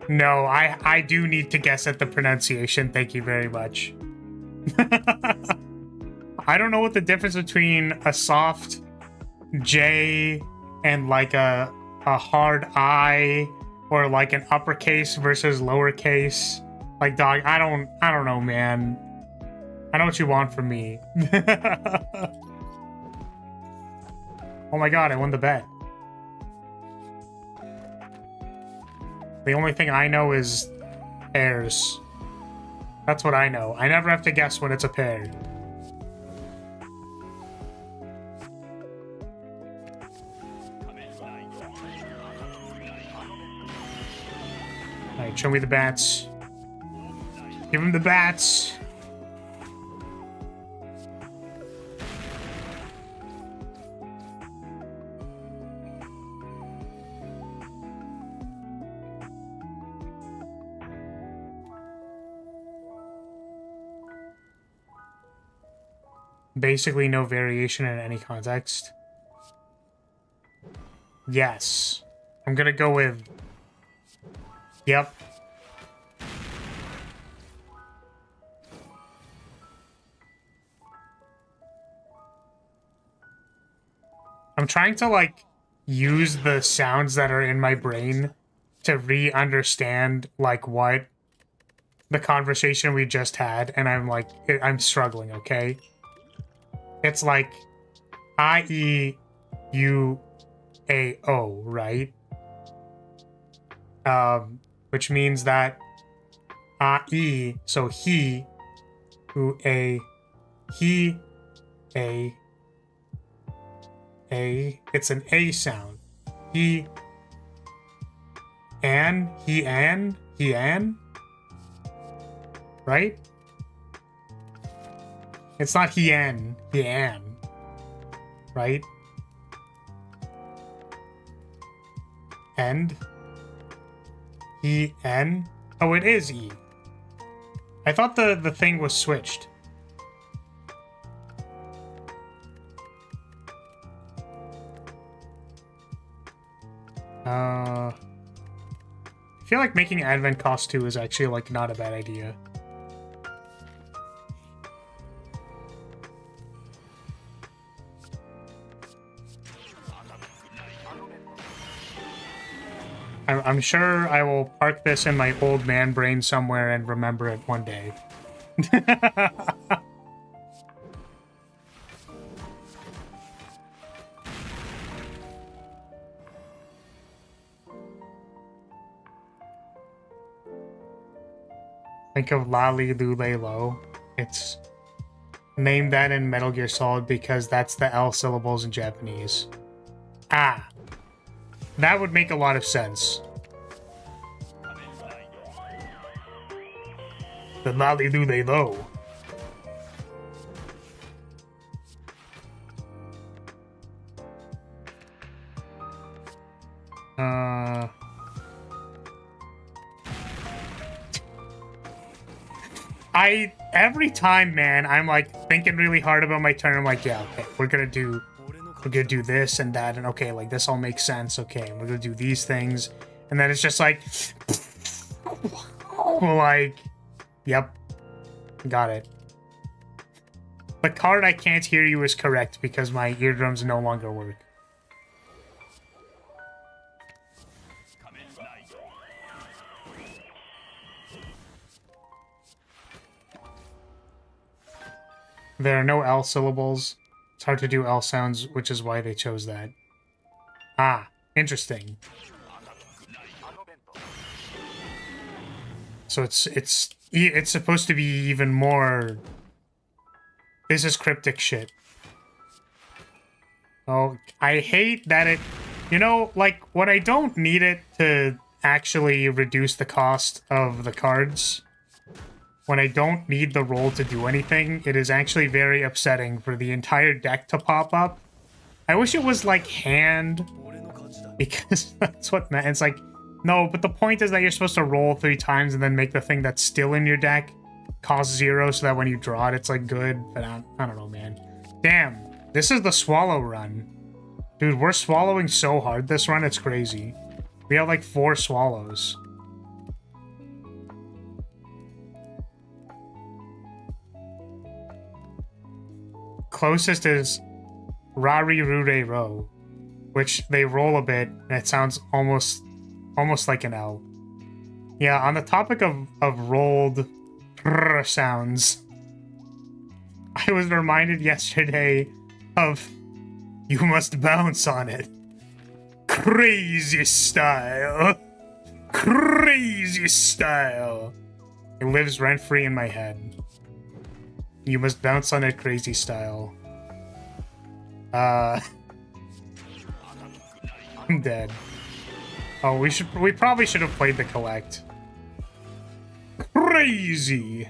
No, I do need to guess at the pronunciation. Thank you very much. I don't know what the difference between a soft J and like a hard I, or like an uppercase versus lowercase. Like, dog, I don't know, man. I know what you want from me. Oh my god, I won the bet. The only thing I know is pairs. That's what I know. I never have to guess when it's a pair. Alright, show me the bats. Give him the bats. Basically no variation in any context. Yes. I'm gonna go with... Yep. I'm trying to, like, use the sounds that are in my brain to re-understand, like, what the conversation we just had, and I'm, like, I'm struggling, okay? It's like I-E-U-A-O, right? Which means that I-E, so he, U-A, he, A, it's an A sound. He, an, he, an, right? It's not he, an, right? End? E-N? Oh, it is E. I thought the thing was switched. I feel like making Advent cost 2 is actually, like, not a bad idea. I'm sure I will park this in my old man brain somewhere and remember it one day. Think of Lali Lule Lo. It's named that in Metal Gear Solid because that's the L syllables in Japanese. Ah. That would make a lot of sense. The Lali Lule Lo. Every time, man, I'm like thinking really hard about my turn. I'm like, yeah, okay, we're gonna do this and that, and okay, like this all makes sense. Okay, we're gonna do these things, and then it's just like, like, yep, got it. The card I can't hear you is correct because my eardrums no longer work. There are no L syllables. It's hard to do L sounds, which is why they chose that. Ah, interesting. So it's supposed to be even more... This is cryptic shit. Oh, I hate that it... You know, like, when I don't need it to actually reduce the cost of the cards... When I don't need the roll to do anything, it is actually very upsetting for the entire deck to pop up. I wish it was like hand, because that's what meant. It's like, no, but the point is that you're supposed to roll 3 times and then make the thing that's still in your deck cost 0 so that when you draw it, it's like good. But I don't know, man. Damn, this is the swallow run. Dude, we're swallowing so hard this run, it's crazy. We have like 4 swallows. Closest is Rari Rure Ro, which they roll a bit, and it sounds almost like an L. Yeah, on the topic of rolled sounds, I was reminded yesterday of You Must Bounce on It. Crazy style. Crazy style. It lives rent-free in my head. You must bounce on it crazy style. I'm dead. Oh, we probably should have played the collect. Crazy.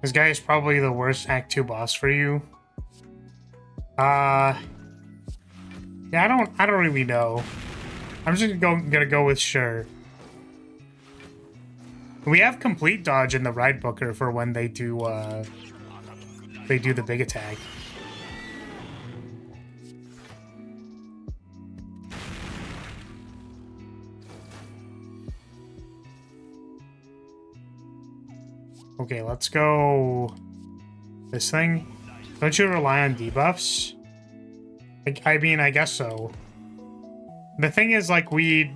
This guy is probably the worst Act 2 boss for you. Yeah, I don't really know. I'm just gonna go with sure. We have complete dodge in the ride booker for when they do the big attack. Okay, let's go this thing. Don't you rely on debuffs? I mean, I guess so. The thing is, like, we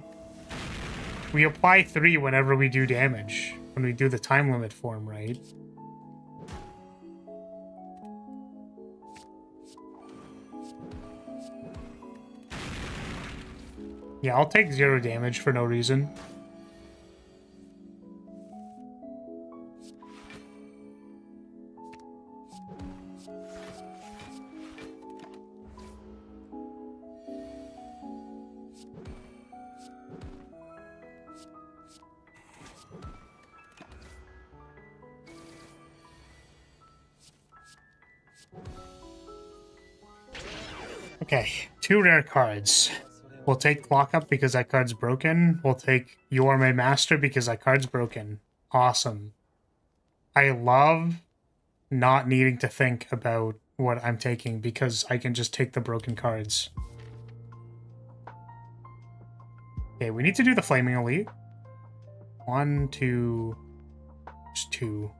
apply 3 whenever we do damage. When we do the time limit form, right? Yeah, I'll take 0 damage for no reason. Okay, 2 rare cards. We'll take Lockup because that card's broken. We'll take You Are My Master because that card's broken. Awesome. I love not needing to think about what I'm taking because I can just take the broken cards. Okay, we need to do the Flaming Elite. 1, 2... Just 2.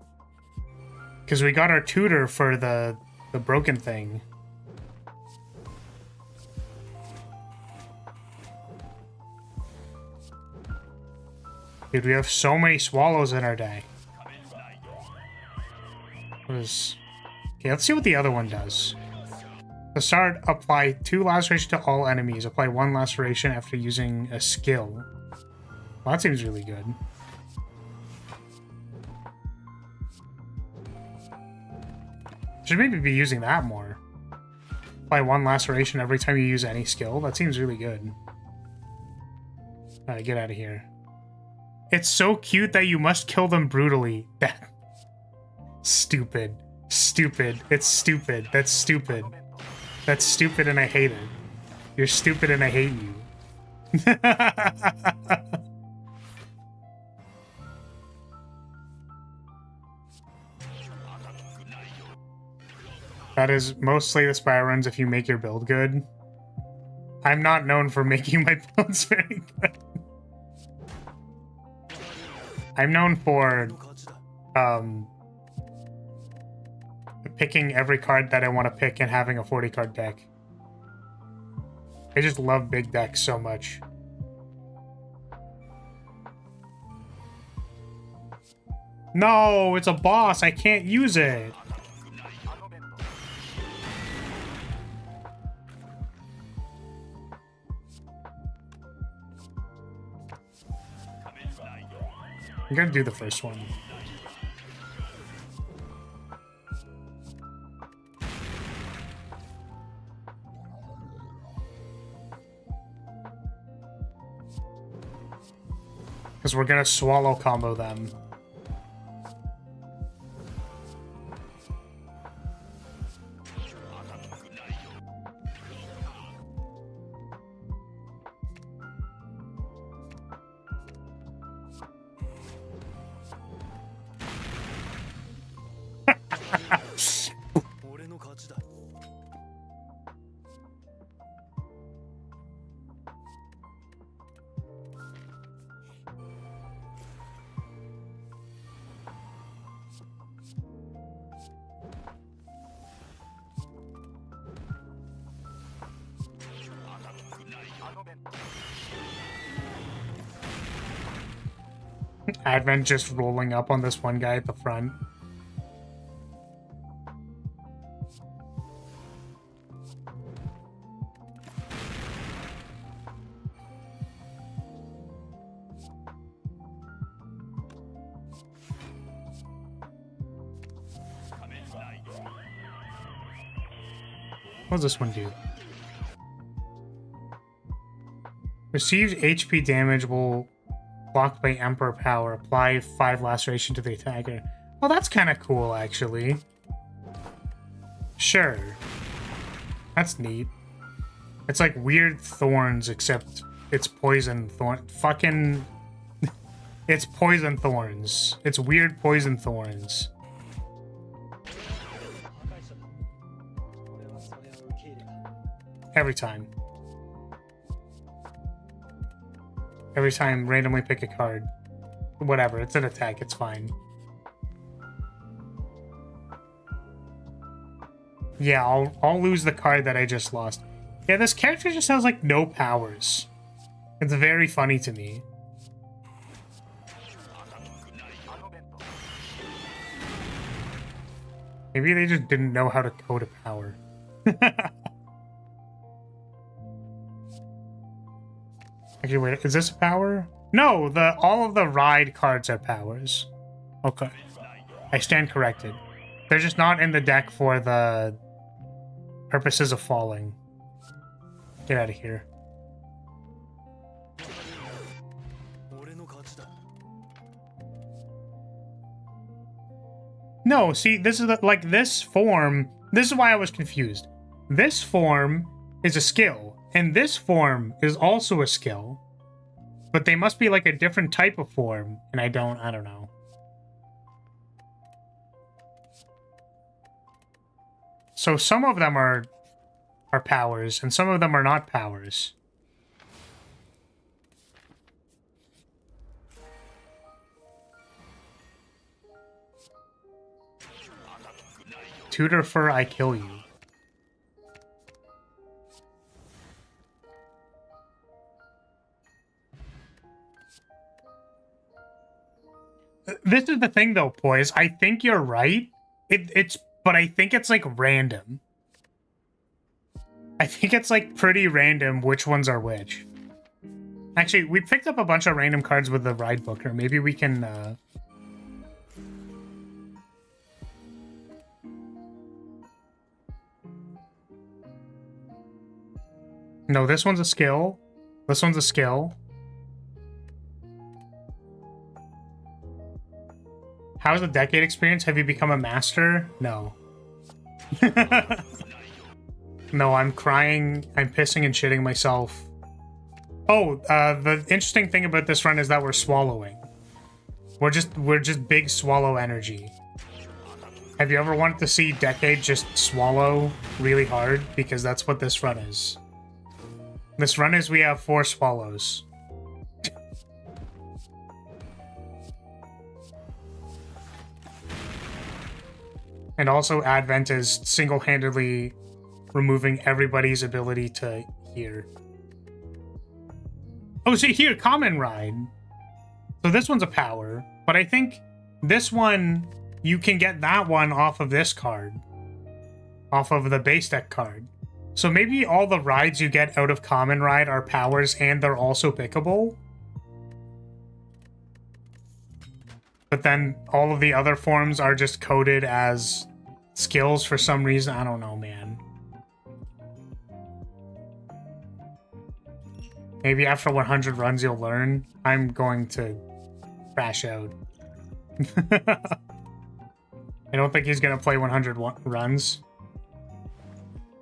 Because we got our tutor for the broken thing. Dude, we have so many swallows in our deck. What is... Okay, let's see what the other one does. To start, apply 2 laceration to all enemies. Apply 1 laceration after using a skill. Well, that seems really good. Should maybe be using that more. Apply 1 laceration every time you use any skill. That seems really good. Alright, get out of here. It's so cute that you must kill them brutally. That... Stupid. Stupid. It's stupid. That's stupid. That's stupid and I hate it. You're stupid and I hate you. That is mostly the Spire runs if you make your build good. I'm not known for making my builds very good. I'm known for picking every card that I want to pick and having a 40 card deck. I just love big decks so much. No, it's a boss. I can't use it. I'm gonna do the first one. Because we're gonna swallow combo them. Advent just rolling up on this one guy at the front. What does this one do? Receives HP damage will blocked by Emperor Power. Apply 5 laceration to the attacker. Well, that's kind of cool, actually. Sure. That's neat. It's like weird thorns, except it's poison thorn. Fucking... It's poison thorns. It's weird poison thorns. Every time. Every time, randomly pick a card. Whatever, it's an attack, it's fine. Yeah, I'll lose the card that I just lost. Yeah, this character just has, like, no powers. It's very funny to me. Maybe they just didn't know how to code a power. Actually, wait, is this a power? No, all of the ride cards are powers. Okay. I stand corrected. They're just not in the deck for the purposes of falling. Get out of here. No, see, this is like this form. This is why I was confused. This form is a skill, and this form is also a skill. But they must be like a different type of form, and I don't know. So some of them are powers, and some of them are not powers. Tutor for I kill you. This is the thing though, Poise. I think you're right. But I think it's like random. I think it's like pretty random which ones are which. Actually, we picked up a bunch of random cards with the ride booker. Maybe we can No, this one's a skill. This one's a skill. How's the decade experience? Have you become a master? No. No, I'm crying. I'm pissing and shitting myself. Oh, the interesting thing about this run is that we're swallowing. We're just big swallow energy. Have you ever wanted to see Decade just swallow really hard? Because that's what this run is. This run is we have 4 swallows. And also Advent is single-handedly removing everybody's ability to hear. Oh, see here, Common Ride. So this one's a power, but I think this one, you can get that one off of this card. Off of the base deck card. So maybe all the rides you get out of Common Ride are powers and they're also pickable. But then all of the other forms are just coded as skills for some reason. I don't know, man. Maybe after 100 runs you'll learn. I'm going to crash out. I don't think he's going to play 100 runs.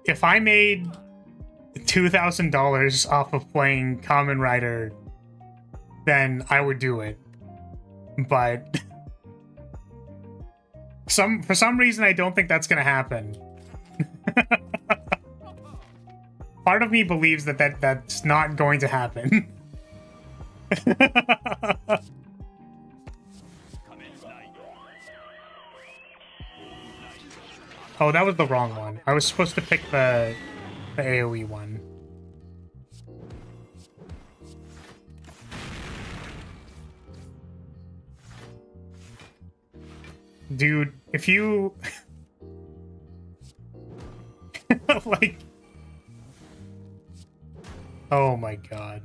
If I made $2,000 off of playing Kamen Rider, then I would do it. But for some reason, I don't think that's going to happen. Part of me believes that's not going to happen. Oh, that was the wrong one. I was supposed to pick the AoE one. Dude, if you... like... Oh my god.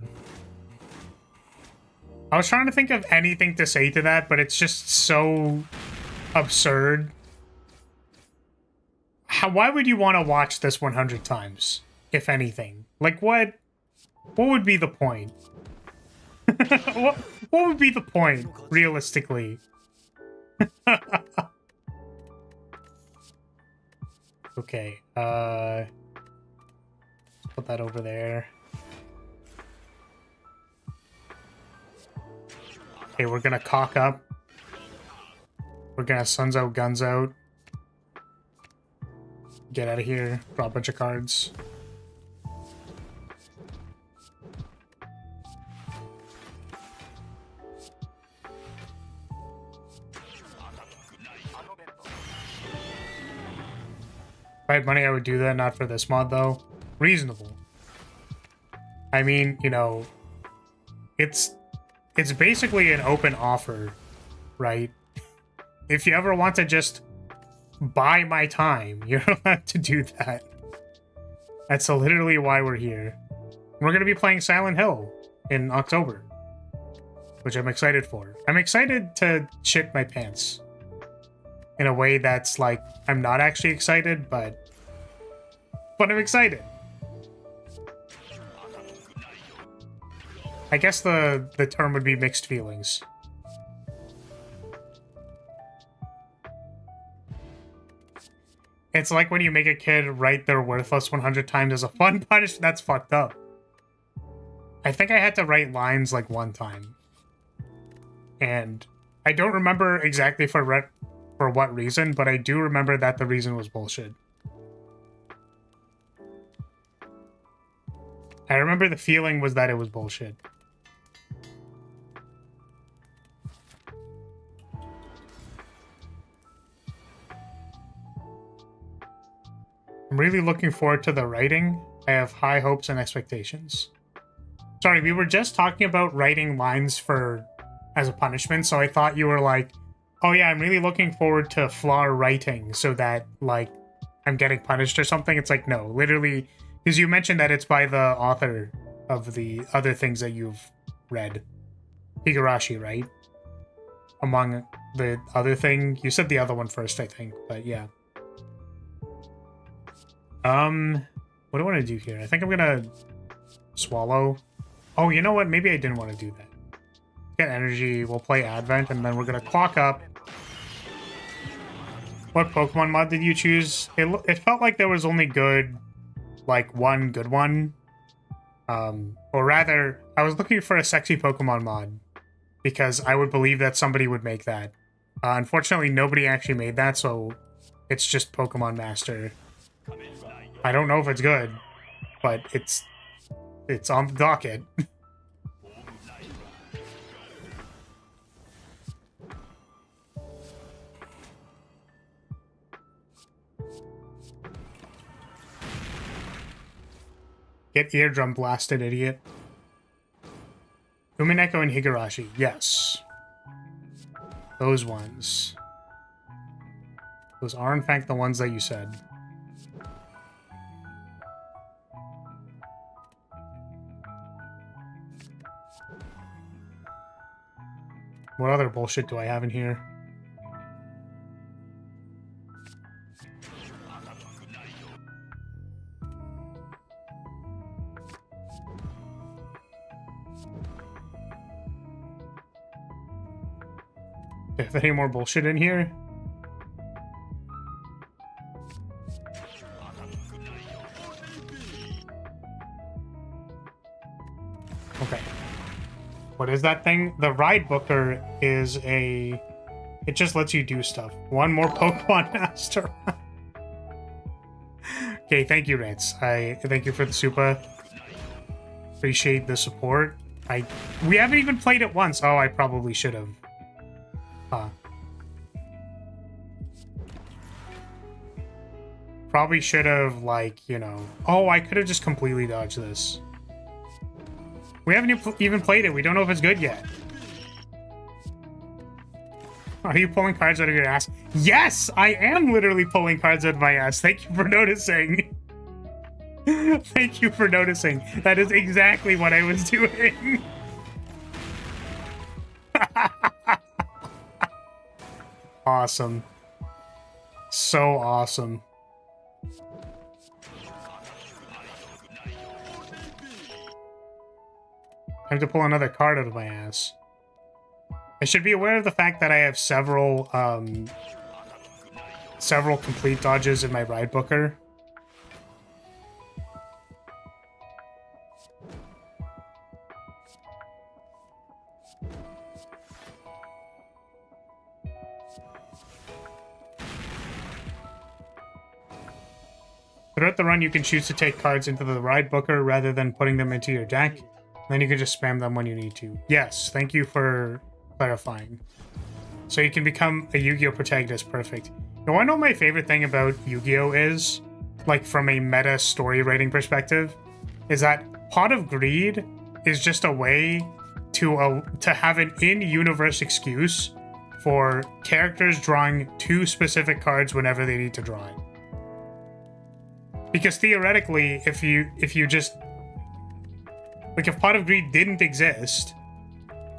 I was trying to think of anything to say to that, but it's just so absurd. Why would you want to watch this 100 times, if anything? Like, what would be the point? what would be the point, realistically? Okay, put that over there. Okay, we're gonna cock up. We're gonna Suns Out, Guns Out. Get out of here. Draw a bunch of cards. If I had money, I would do that. Not for this mod, though. Reasonable. I mean, you know, it's basically an open offer, right? If you ever want to just buy my time, you're allowed to do that. That's literally why we're here. We're going to be playing Silent Hill. in October, which I'm excited for. I'm excited to shit my pants in a way that's like, I'm not actually excited, but I'm excited. I guess the term would be mixed feelings. It's like when you make a kid write their worthless 100 times as a fun punishment. That's fucked up. I think I had to write lines like one time. And I don't remember exactly for what reason, but I do remember that the reason was bullshit. I remember the feeling was that it was bullshit. I'm really looking forward to the writing. I have high hopes and expectations. Sorry, we were just talking about writing lines as a punishment, so I thought you were like, oh yeah, I'm really looking forward to flaw writing so that, like, I'm getting punished or something. It's like, no, literally, because you mentioned that it's by the author of the other things that you've read. Higurashi, right? Among the other thing. You said the other one first, I think, but yeah. What do I want to do here? I think I'm gonna swallow. Oh, you know what? Maybe I didn't want to do that. Get energy, we'll play Advent, and then we're gonna clock up. What Pokemon mod did you choose? It felt like there was only one good one. Or rather, I was looking for a sexy Pokemon mod, because I would believe that somebody would make that. Unfortunately, nobody actually made that, so it's just Pokemon Master. I don't know if it's good, but it's on the docket. Get eardrum blasted, idiot. Umineko and Higurashi, yes. Those ones. Those are in fact the ones that you said. What other bullshit do I have in here? Do I have any more bullshit in here? Okay. What is that thing? The Ride Booker is it just lets you do stuff. One more Pokemon Master. Okay, thank you, Rants. Thank you for the super. Appreciate the support. We haven't even played it once. Oh, I probably should have. Huh. Probably should have, like, you know... Oh, I could have just completely dodged this. We haven't even played it. We don't know if it's good yet. Are you pulling cards out of your ass? Yes! I am literally pulling cards out of my ass. Thank you for noticing. Thank you for noticing. That is exactly what I was doing. Awesome. So awesome. I have to pull another card out of my ass. I should be aware of the fact that I have several complete dodges in my Ride Booker. Throughout the run, you can choose to take cards into the Ride Booker rather than putting them into your deck. Then you can just spam them when you need to. Yes, thank you for clarifying. So you can become a Yu-Gi-Oh! Protagonist. Perfect. You want to know my favorite thing about Yu-Gi-Oh! Is? Like, from a meta story writing perspective? Is that Pot of Greed is just a way to have an in-universe excuse for characters drawing 2 specific cards whenever they need to draw it. Because theoretically, if you just Like, if Pot of Greed didn't exist,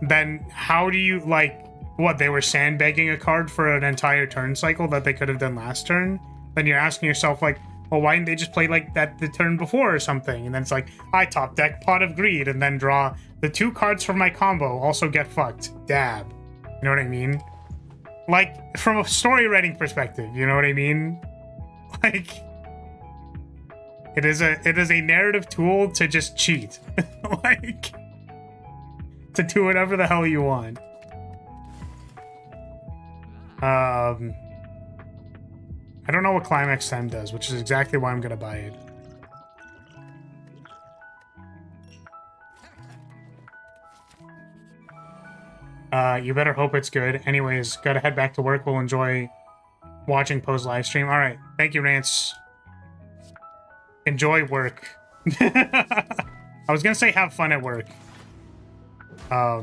then how do you, like, what, they were sandbagging a card for an entire turn cycle that they could have done last turn? Then you're asking yourself, like, well, why didn't they just play like that the turn before or something? And then it's like, I top deck Pot of Greed and then draw the 2 cards from my combo, also get fucked. Dab. You know what I mean? Like, from a story writing perspective, you know what I mean? Like, it is a narrative tool to just cheat. Like, to do whatever the hell you want. I don't know what Climax Time does, which is exactly why I'm gonna buy it. You better hope it's good. Anyways, gotta head back to work. We'll enjoy watching Poe's live stream. All right, thank you, Rance. Enjoy work. I was gonna say have fun at work. I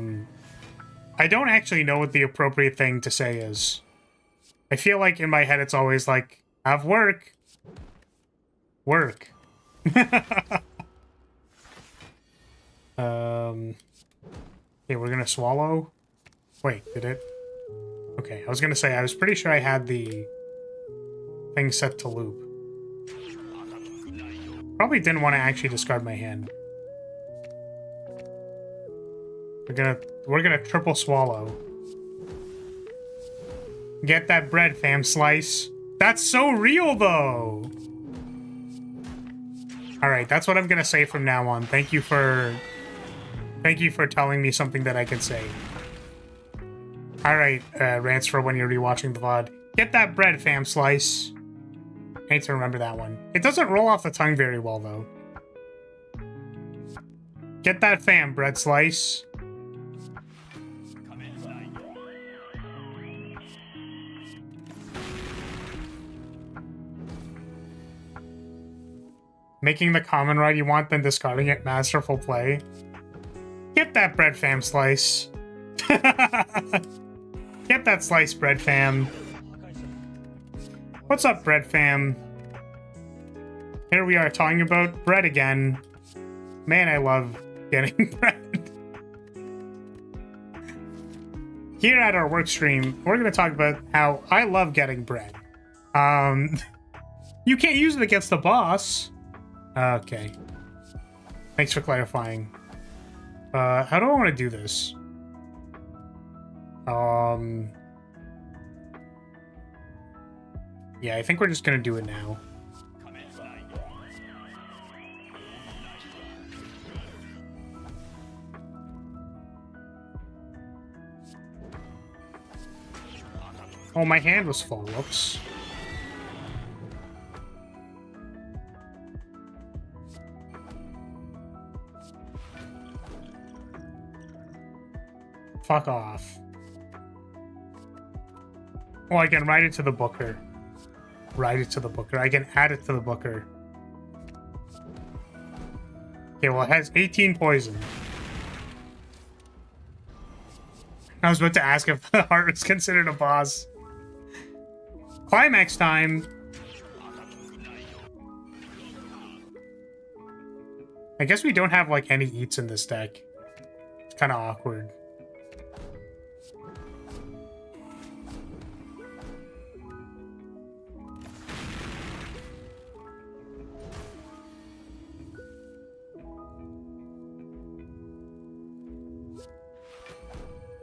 don't actually know what the appropriate thing to say is. I feel like in my head it's always like, have work. Work. Okay, we're gonna swallow. Wait, did it? Okay, I was gonna say, I was pretty sure I had the thing set to loop. Probably didn't want to actually discard my hand. We're gonna triple swallow. Get that bread, fam slice. That's so real, though. All right, that's what I'm gonna say from now on. Thank you for telling me something that I can say. All right, Rants, for when you're rewatching the VOD. Get that bread, fam slice. I need to remember that one. It doesn't roll off the tongue very well, though. Get that fam, bread slice. Making the common right you want, then discarding it. Masterful play. Get that bread fam slice. Get that slice, bread fam. What's up, bread fam? Here we are talking about bread again. Man, I love getting bread. Here at our work stream, we're going to talk about how I love getting bread. You can't use it against the boss. Okay. Thanks for clarifying. How do I want to do this? Yeah, I think we're just gonna do it now. Oh, my hand was full. Whoops. Fuck off. Oh, I can write it to the booker. Write it to the booker. I can add it to the booker. Okay, well, it has 18 poison. I was about to ask if the heart was considered a boss. Climax time. I guess we don't have, like, any eats in this deck. It's kind of awkward.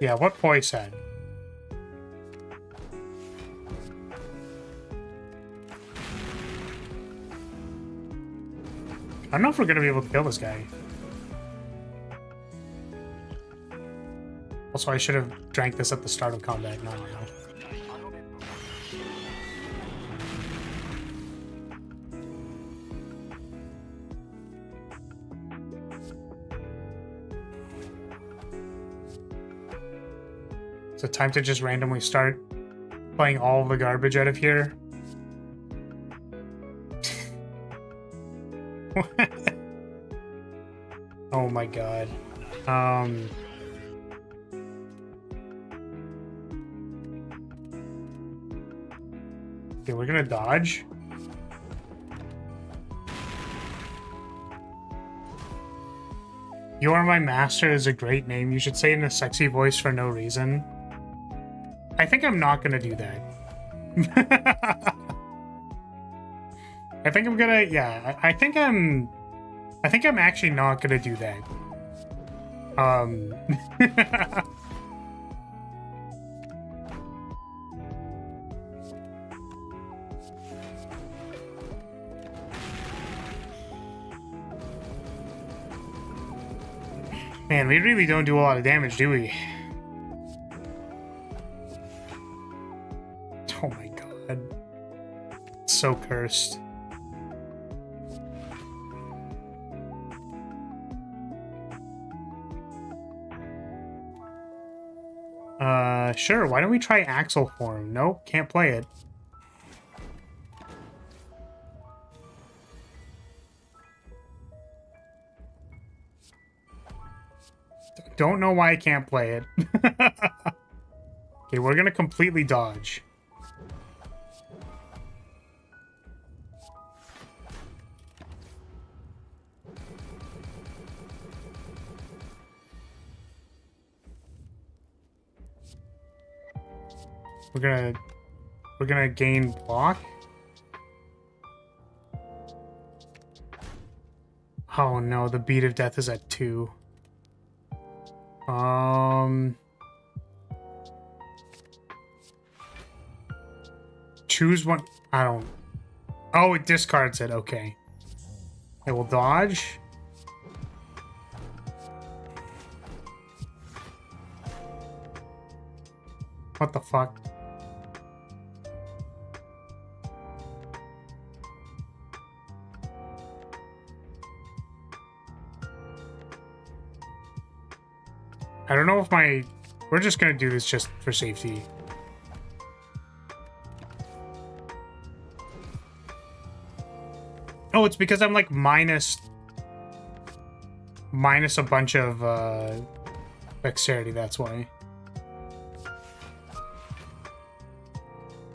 Yeah, what Poi said. I don't know if we're gonna be able to kill this guy. Also, I should have drank this at the start of combat, not now. So time to just randomly start playing all the garbage out of here. Oh my god. Okay, we're gonna dodge. You Are My Master is a great name. You should say it in a sexy voice for no reason. I think I'm not gonna do that. I think I'm gonna, yeah, I think I'm actually not gonna do that. Man, we really don't do a lot of damage, do we? Oh my god. It's so cursed. Sure, why don't we try Axel form? Nope, can't play it. Don't know why I can't play it. Okay, we're gonna completely dodge. We're gonna gain block. Oh no, the beat of death is at 2. Choose one. I don't. Oh, it discards it. Okay. It will dodge. What the fuck? I don't know if my... We're just gonna do this just for safety. Oh, it's because I'm like minus a bunch of dexterity, that's why.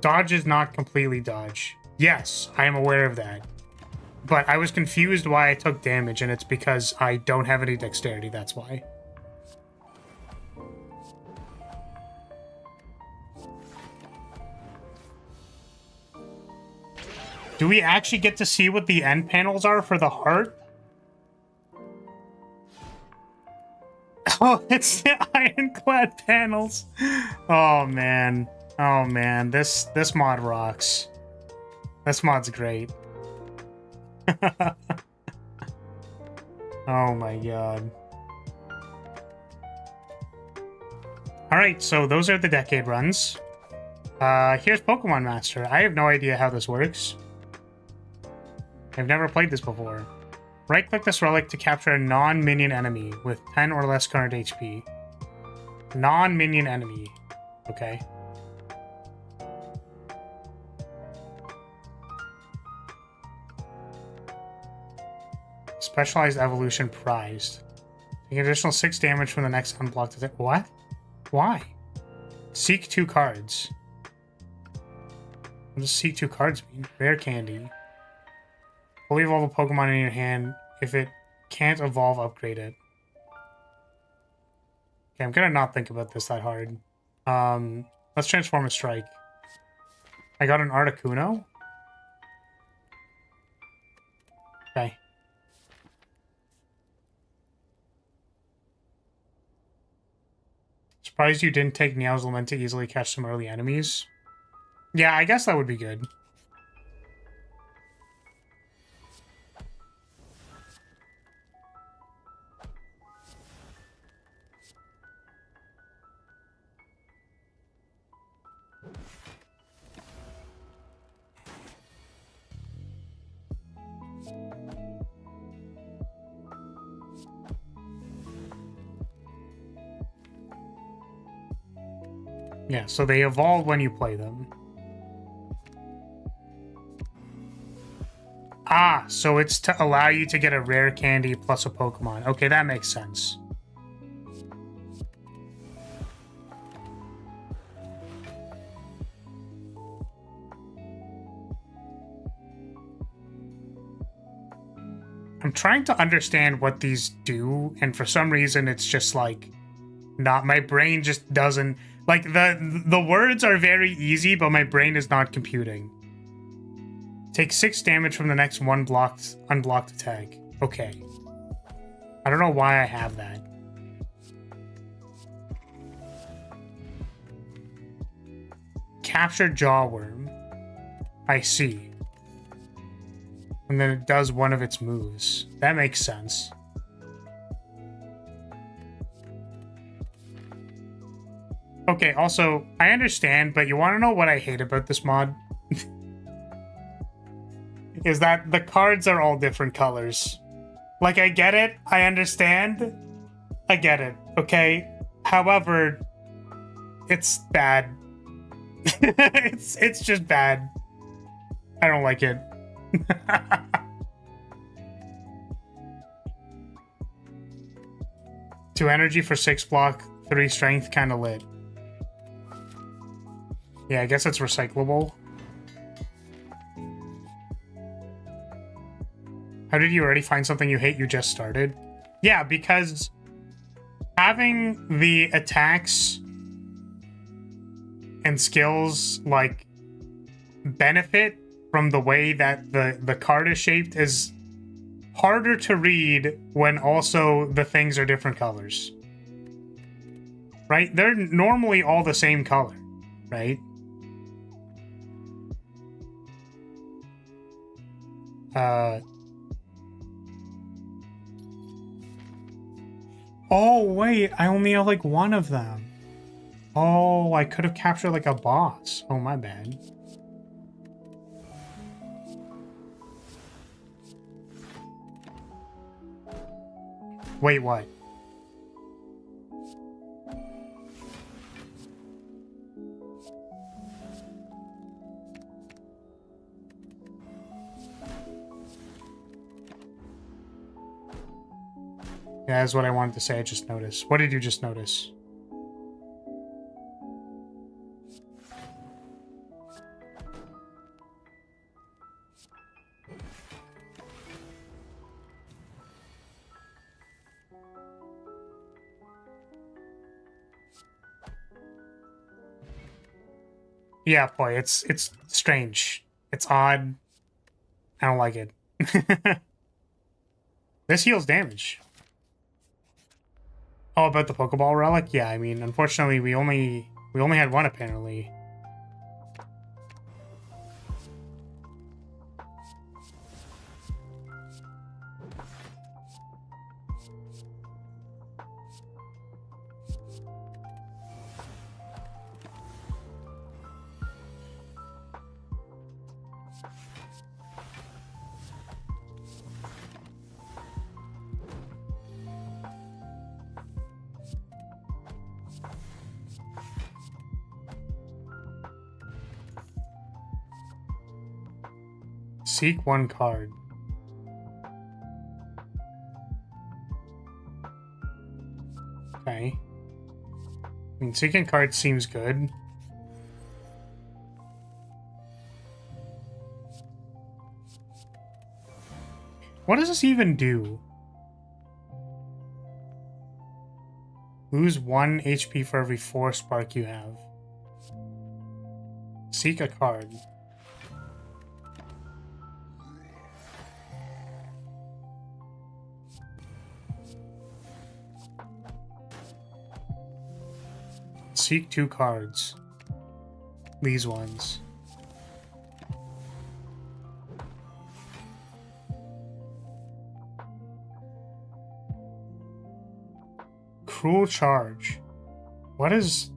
Dodge is not completely dodge. Yes, I am aware of that. But I was confused why I took damage, and it's because I don't have any dexterity, that's why. Do we actually get to see what the end panels are for the heart? Oh, it's the ironclad panels. Oh man. Oh man, this mod rocks. This mod's great. Oh my god. Alright, so those are the decade runs. Here's Pokemon Master. I have no idea how this works. I've never played this before. Right-click this relic to capture a non-minion enemy with 10 or less current HP. Non-minion enemy. Okay. Specialized evolution prized. Take additional 6 damage from the next unblocked attack. What? Why? Seek 2 cards. What does seek 2 cards mean? Rare candy. Fully evolve a Pokemon in your hand. If it can't evolve, upgrade it. Okay, I'm gonna not think about this that hard. Let's transform a strike. I got an Articuno. Okay. Surprised you didn't take Meow's Lament to easily catch some early enemies. Yeah, I guess that would be good. Yeah, so they evolve when you play them. Ah, so it's to allow you to get a rare candy plus a Pokemon. Okay, that makes sense. I'm trying to understand what these do, and for some reason it's just like not, my brain just doesn't, like the words are very easy, but my brain is not computing. Take 6 damage from the next one unblocked attack. Okay. I don't know why I have that. Capture Jawworm. I see. And then it does one of its moves. That makes sense. Okay, also, I understand, but you want to know what I hate about this mod? Is that the cards are all different colors. Like, I get it. I understand. I get it. Okay? However, it's bad. it's just bad. I don't like it. 2 energy for 6 block, 3 strength, kinda lit. Yeah, I guess it's recyclable. How did you already find something you hate? You just started? Yeah, because having the attacks and skills, like, benefit from the way that the card is shaped is harder to read when also the things are different colors. Right? They're normally all the same color, right? Oh, wait, I only have like one of them. Oh, I could have captured like a boss. Oh, my bad. Wait, what? Yeah, that's what I wanted to say. I just noticed. What did you just notice? Yeah, boy, it's strange. It's odd. I don't like it. This heals damage. Oh, about the Pokeball relic? Yeah, I mean, unfortunately, we only had one apparently. Seek one card. Okay. I mean, seeking card seems good. What does this even do? Lose 1 HP for every 4 spark you have. Seek a card. Seek 2 cards. These ones. Cruel Charge. What is...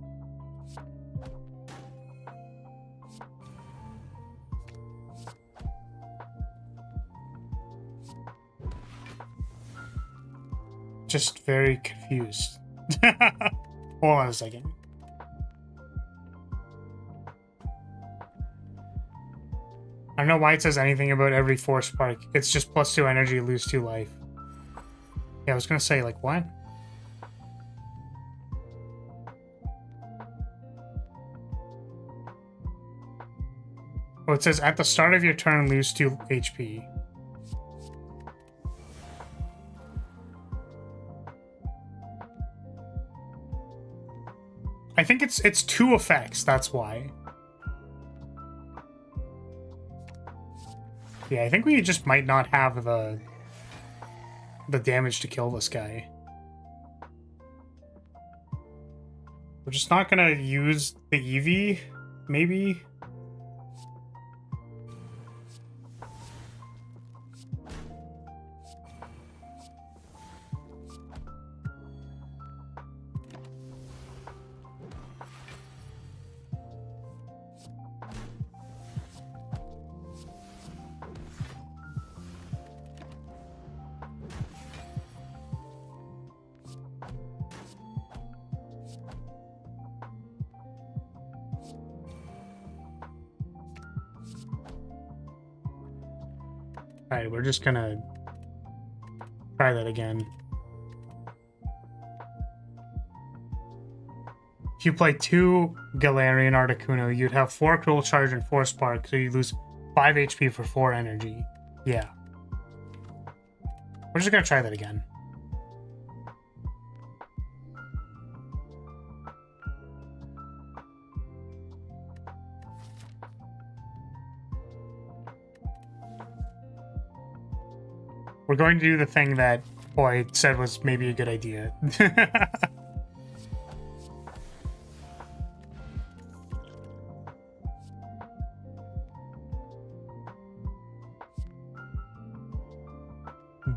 Just very confused. Hold on a second. I don't know why it says anything about every 4 spark. It's just +2 energy, lose 2 life. Yeah, I was gonna say, like, what? Oh, it says at the start of your turn, lose 2 HP. think it's 2 effects, that's why. Yeah, I think we just might not have the damage to kill this guy. We're just not gonna use the Eevee, maybe? Alright, we're just gonna try that again. If you play 2 Galarian Articuno, you'd have 4 Cruel Charge and 4 Spark, so you lose 5 HP for 4 energy. Yeah. We're just gonna try that again. We're going to do the thing that Boy said was maybe a good idea.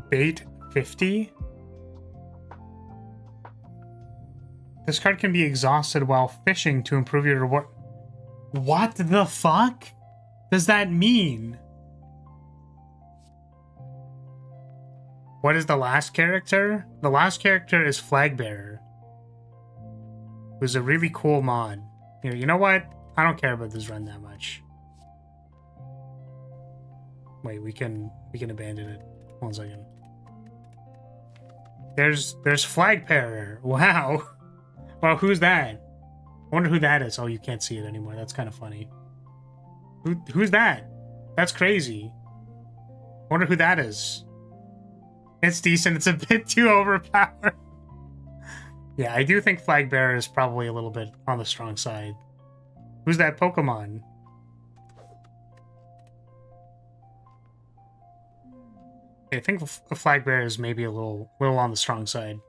Bait 50? This card can be exhausted while fishing to improve your reward. What the fuck does that mean? What is the last character? The last character is Flagbearer, who's a really cool mod. Here, you know what? I don't care about this run that much. Wait, we can abandon it. 1 second. There's Flagbearer. Wow. Well, who's that? I wonder who that is. Oh, you can't see it anymore. That's kind of funny. Who's that? That's crazy. I wonder who that is. It's decent. It's a bit too overpowered. Yeah, I do think Flagbearer is probably a little bit on the strong side. Who's that Pokemon? I think Flagbearer is maybe a little on the strong side.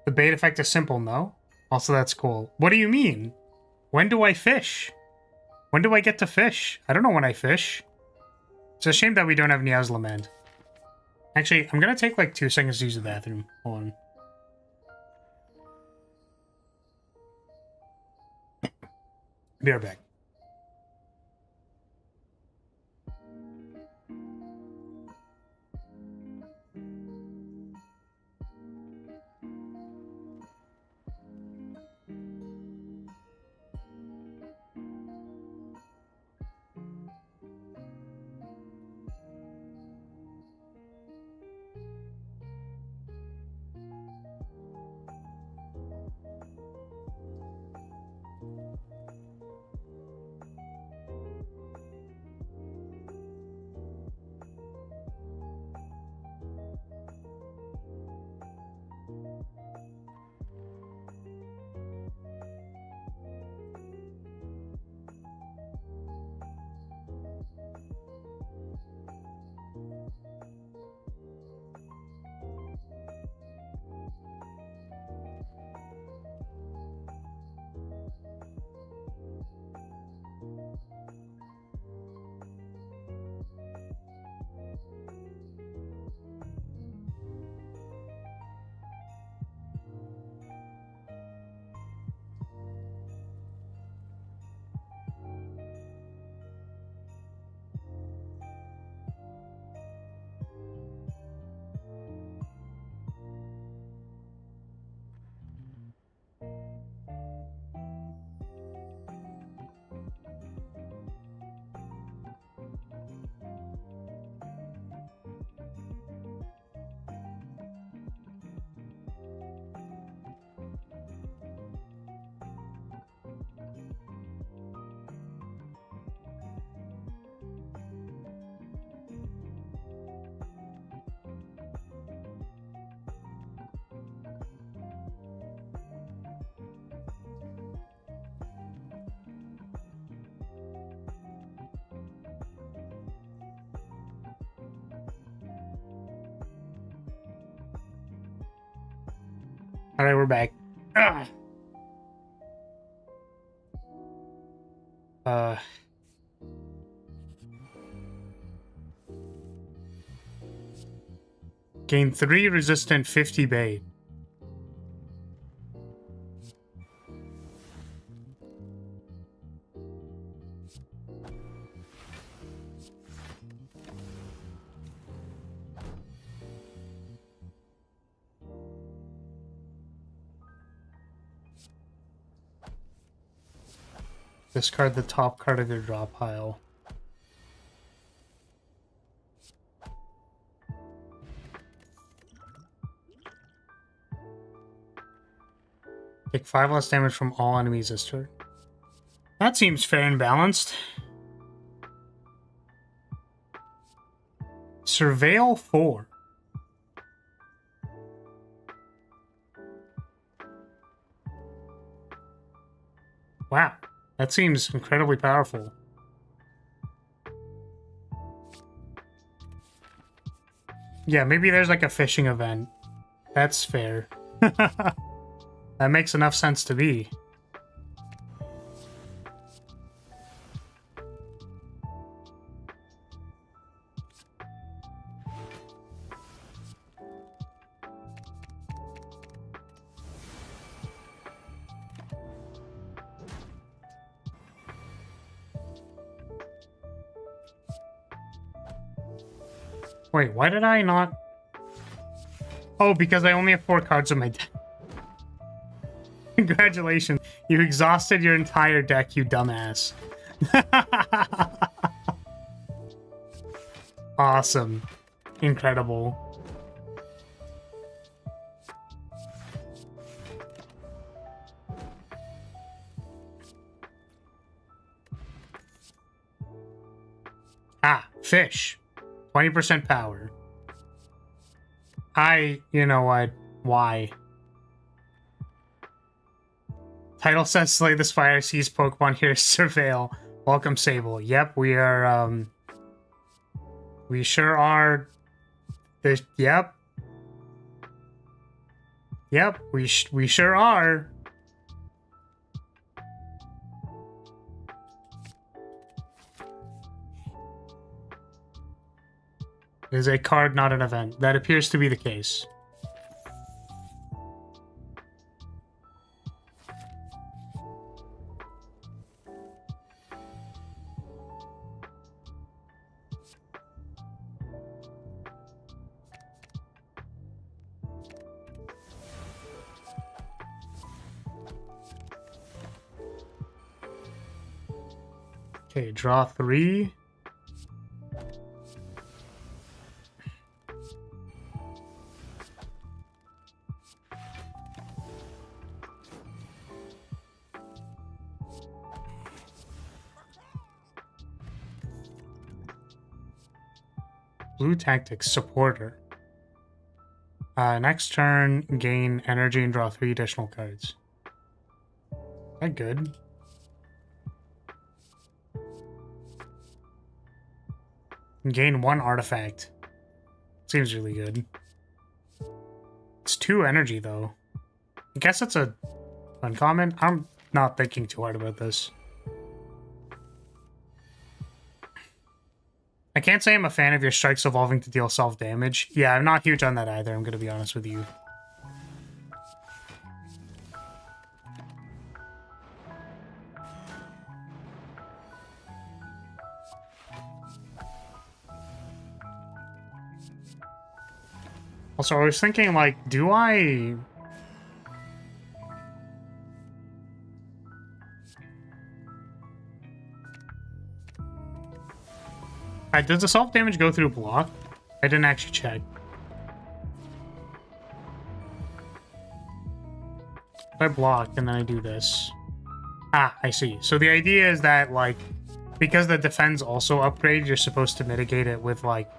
The bait effect is simple, no? Also, that's cool. What do you mean? When do I fish? When do I get to fish? I don't know when I fish. It's a shame that we don't have Nia's Lament. Actually, I'm gonna take like 2 seconds to use the bathroom. Hold on. Be right back. Alright, we're back. Ugh. Gain 3 resistant 50 bait. Discard the top card of your draw pile. Take 5 less damage from all enemies this turn. That seems fair and balanced. Surveil 4. Wow, that seems incredibly powerful. Yeah, maybe there's like a fishing event. That's fair. That makes enough sense to be. Wait, why did I not? Oh, because I only have 4 cards in my deck. Congratulations. You exhausted your entire deck, you dumbass. Awesome. Incredible. Ah, fish. 20% power. You know what? Why? Title says Slay the Spire, sees Pokemon here, Surveil. Welcome, Sable. Yep, we are, we sure are. There's, yep. Yep, we sure are. It is a card, not an event. That appears to be the case. Okay, draw 3. Blue Tactics Supporter. Next turn, gain energy and draw 3 additional cards. Is that good? Gain 1 artifact. Seems really good. It's 2 energy, though. I guess it's a uncommon. I'm not thinking too hard about this. I can't say I'm a fan of your strikes evolving to deal self-damage. Yeah, I'm not huge on that either, I'm gonna be honest with you. Also, I was thinking, like, do I... does the self-damage go through block? I didn't actually check. If I block and then I do this... Ah, I see. So the idea is that, like, because the defense also upgrade, you're supposed to mitigate it with, like...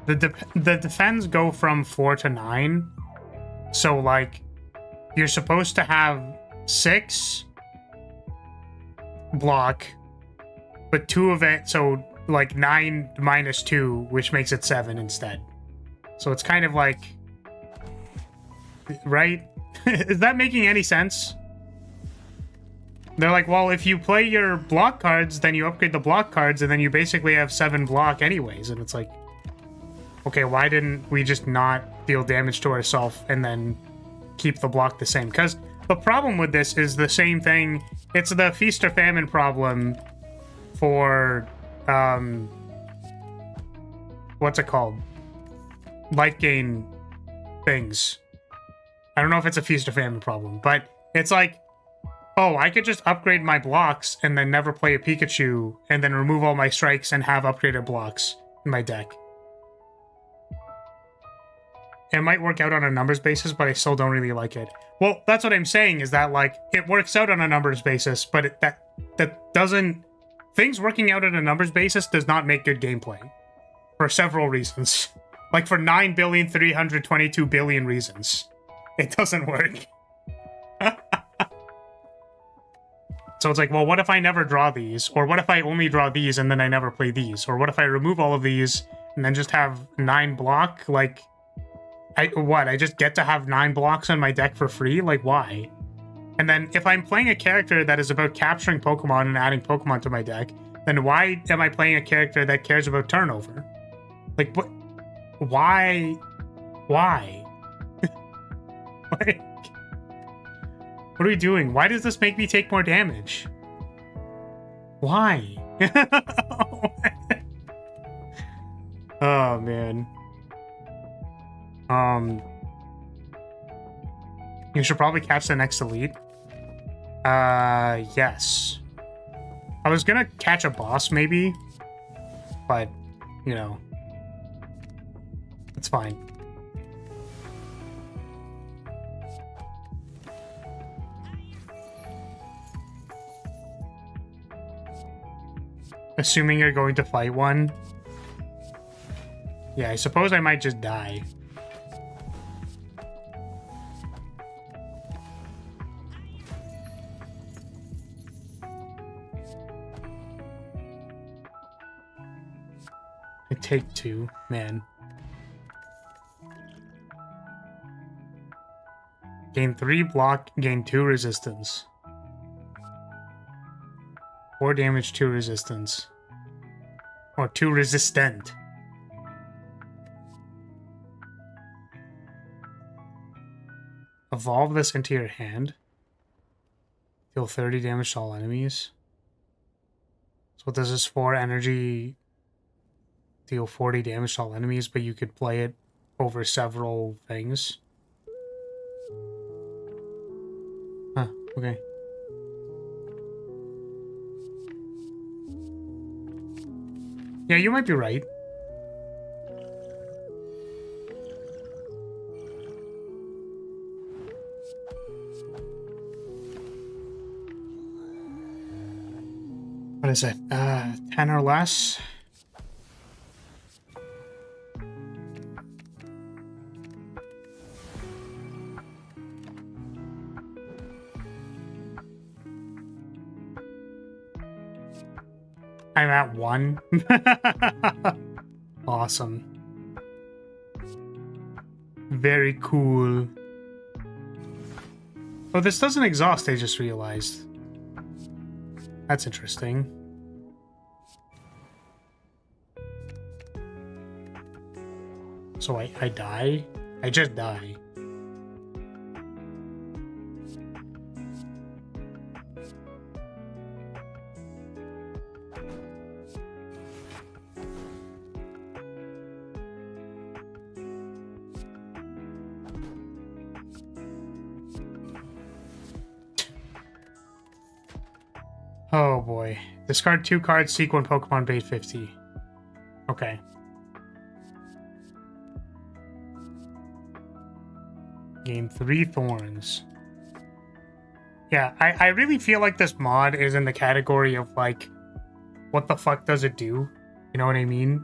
The defense go from 4 to 9. So, like, you're supposed to have 6 block, but 2 of it, so... like 9 minus 2, which makes it 7 instead. So it's kind of like, right? Is that making any sense? They're like, well, if you play your block cards, then you upgrade the block cards, and then you basically have 7 block anyways. And it's like, okay, why didn't we just not deal damage to ourselves and then keep the block the same? Because the problem with this is the same thing. It's the feast or famine problem for, what's it called? Life gain things. I don't know if it's a feast or famine problem, but it's like, oh, I could just upgrade my blocks and then never play a Pikachu and then remove all my strikes and have upgraded blocks in my deck. It might work out on a numbers basis, but I still don't really like it. Well, that's what I'm saying, is that, like, it works out on a numbers basis, but that doesn't... Things working out on a numbers basis does not make good gameplay. For several reasons. Like, for 9,322,000,000,000 reasons. It doesn't work. So it's like, well, what if I never draw these? Or what if I only draw these and then I never play these? Or what if I remove all of these and then just have 9 block? Like, I just get to have 9 blocks on my deck for free? Like, why? And then if I'm playing a character that is about capturing Pokemon and adding Pokemon to my deck, then why am I playing a character that cares about turnover? Like, what? Why? Why? Like, what are we doing? Why does this make me take more damage? Why? Oh, man. You should probably catch the next elite. Yes. I was gonna catch a boss, maybe. But, you know. It's fine. Assuming you're going to fight one. Yeah, I suppose I might just die. I take 2, man. Gain 3 block, gain 2 resistance. 4 damage, 2 resistance. Or 2 resistant. Evolve this into your hand. Deal 30 damage to all enemies. So what does this for? Energy. Deal 40 damage to all enemies, but you could play it over several things. Huh, okay. Yeah, you might be right. What is it? 10 or less? I'm at 1. Awesome. Very cool. Oh, this doesn't exhaust, I just realized. That's interesting. So I die? I just die. Oh boy. Discard 2 cards, seek 1 Pokemon, bait 50. Okay. Gain 3 thorns. Yeah, I really feel like this mod is in the category of, like, what the fuck does it do? You know what I mean?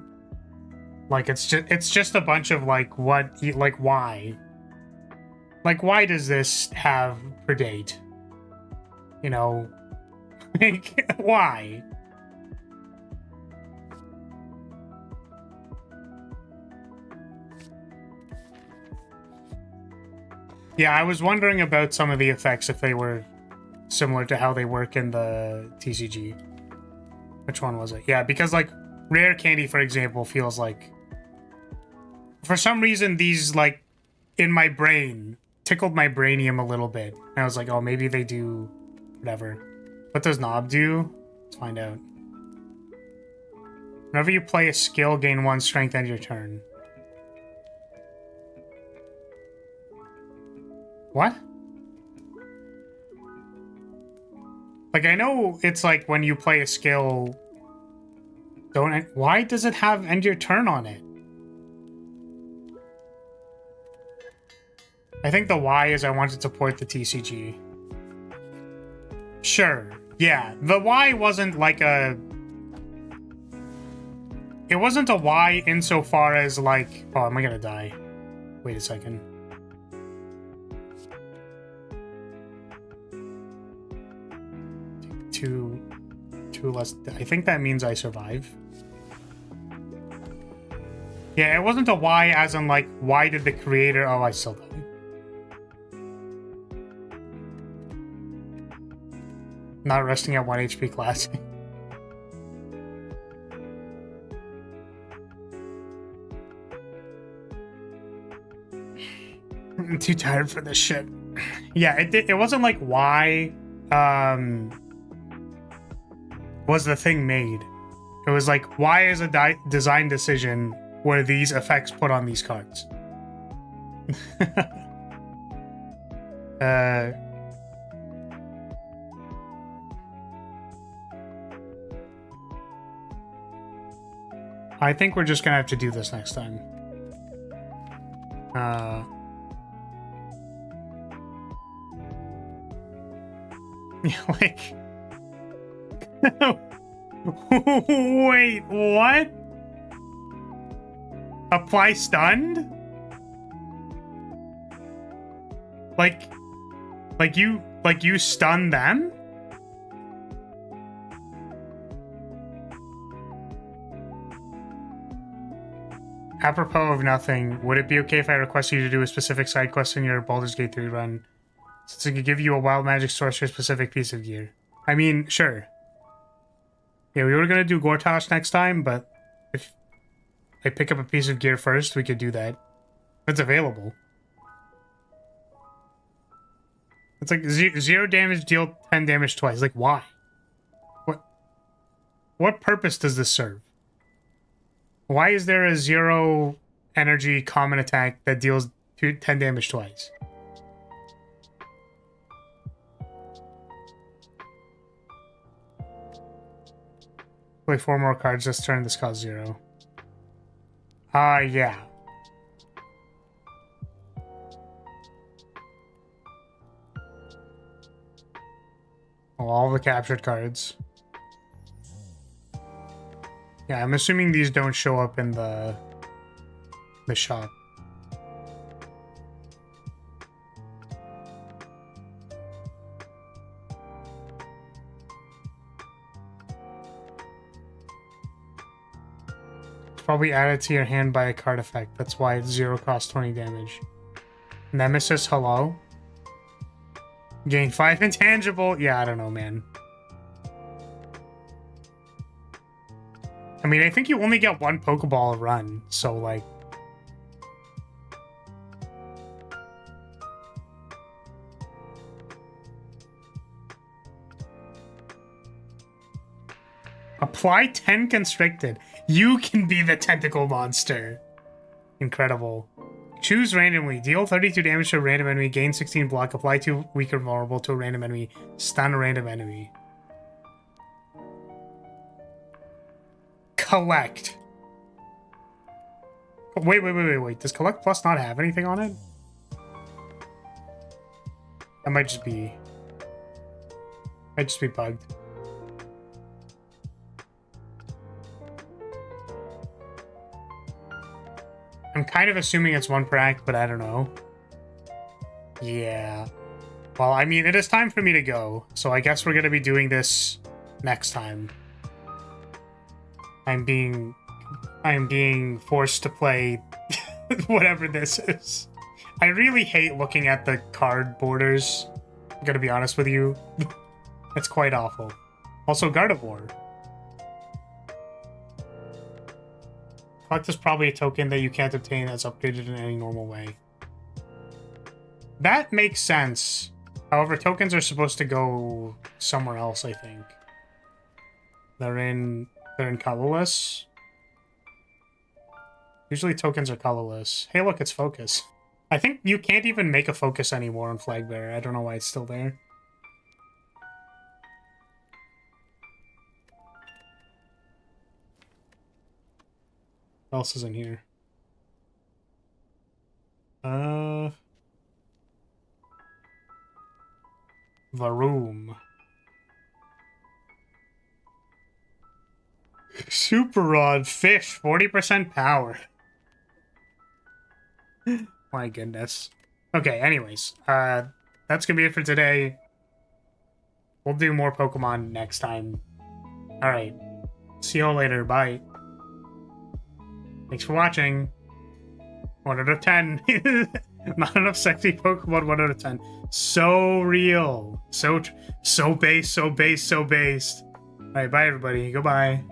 Like, it's just a bunch of, like, what, like, why? Like, why does this have predate? You know? Like, why? Yeah, I was wondering about some of the effects if they were similar to how they work in the TCG. Which one was it? Yeah, because like rare candy, for example, feels like for some reason these like in my brain tickled my brainium a little bit. And I was like, oh, maybe they do whatever. What does Knob do? Let's find out. Whenever you play a skill, gain 1 strength end your turn. What? Like, I know it's like when you play a skill, why does it have end your turn on it? I think the why is I wanted to port the TCG. Sure. Yeah. The why wasn't like a... It wasn't a why insofar as like... Oh, am I gonna die? Wait a second. Two less... I think that means I survive. Yeah, it wasn't a why as in like, why did the creator... Oh, I still die. Not resting at 1 HP classic. I'm too tired for this shit. Yeah, it wasn't like why was the thing made. It was like, why is a design decision were these effects put on these cards? I think we're just gonna have to do this next time. Like... Wait, what? Apply stunned? Like you stun them? Apropos of nothing, would it be okay if I request you to do a specific side quest in your Baldur's Gate 3 run? Since it could give you a wild magic source for a specific piece of gear. I mean, sure. Yeah, we were gonna do Gortash next time, but if I pick up a piece of gear first, we could do that. It's available. It's like 0 damage, deal 10 damage twice. Like, why? What purpose does this serve? Why is there a 0 energy common attack that deals 10 damage twice? Play 4 more cards this turn. This costs 0. Yeah. All the captured cards. Yeah, I'm assuming these don't show up in the shop. Probably added to your hand by a card effect. That's why it's 0 cost 20 damage. Nemesis, hello? Gain 5 intangible? Yeah, I don't know, man. I mean, I think you only get 1 Pokeball a run, so like... Apply 10 constricted. You can be the tentacle monster. Incredible. Choose randomly. Deal 32 damage to a random enemy. Gain 16 block. Apply 2 weak or vulnerable to a random enemy. Stun a random enemy. Collect. Wait. Does Collect Plus not have anything on it? That might just be bugged. I'm kind of assuming it's 1 per act, but I don't know. Yeah. Well, I mean, it is time for me to go, so I guess we're going to be doing this next time. I'm being forced to play whatever this is. I really hate looking at the card borders. I'm gonna be honest with you. It's quite awful. Also, Gardevoir. Collect is probably a token that you can't obtain as upgraded in any normal way. That makes sense. However, tokens are supposed to go somewhere else, I think. They're in colorless. Usually tokens are colorless. Hey, look, it's focus. I think you can't even make a focus anymore on Flag Bearer. I don't know why it's still there. What else is in here? Varoom. Super Rod Fish, 40% power. My goodness. Okay, anyways. That's gonna be it for today. We'll do more Pokemon next time. Alright. See you all later. Bye. Thanks for watching. 1 out of 10. Not enough sexy Pokemon. 1 out of 10. So real. So base, so base, so based. Alright, bye everybody. Goodbye.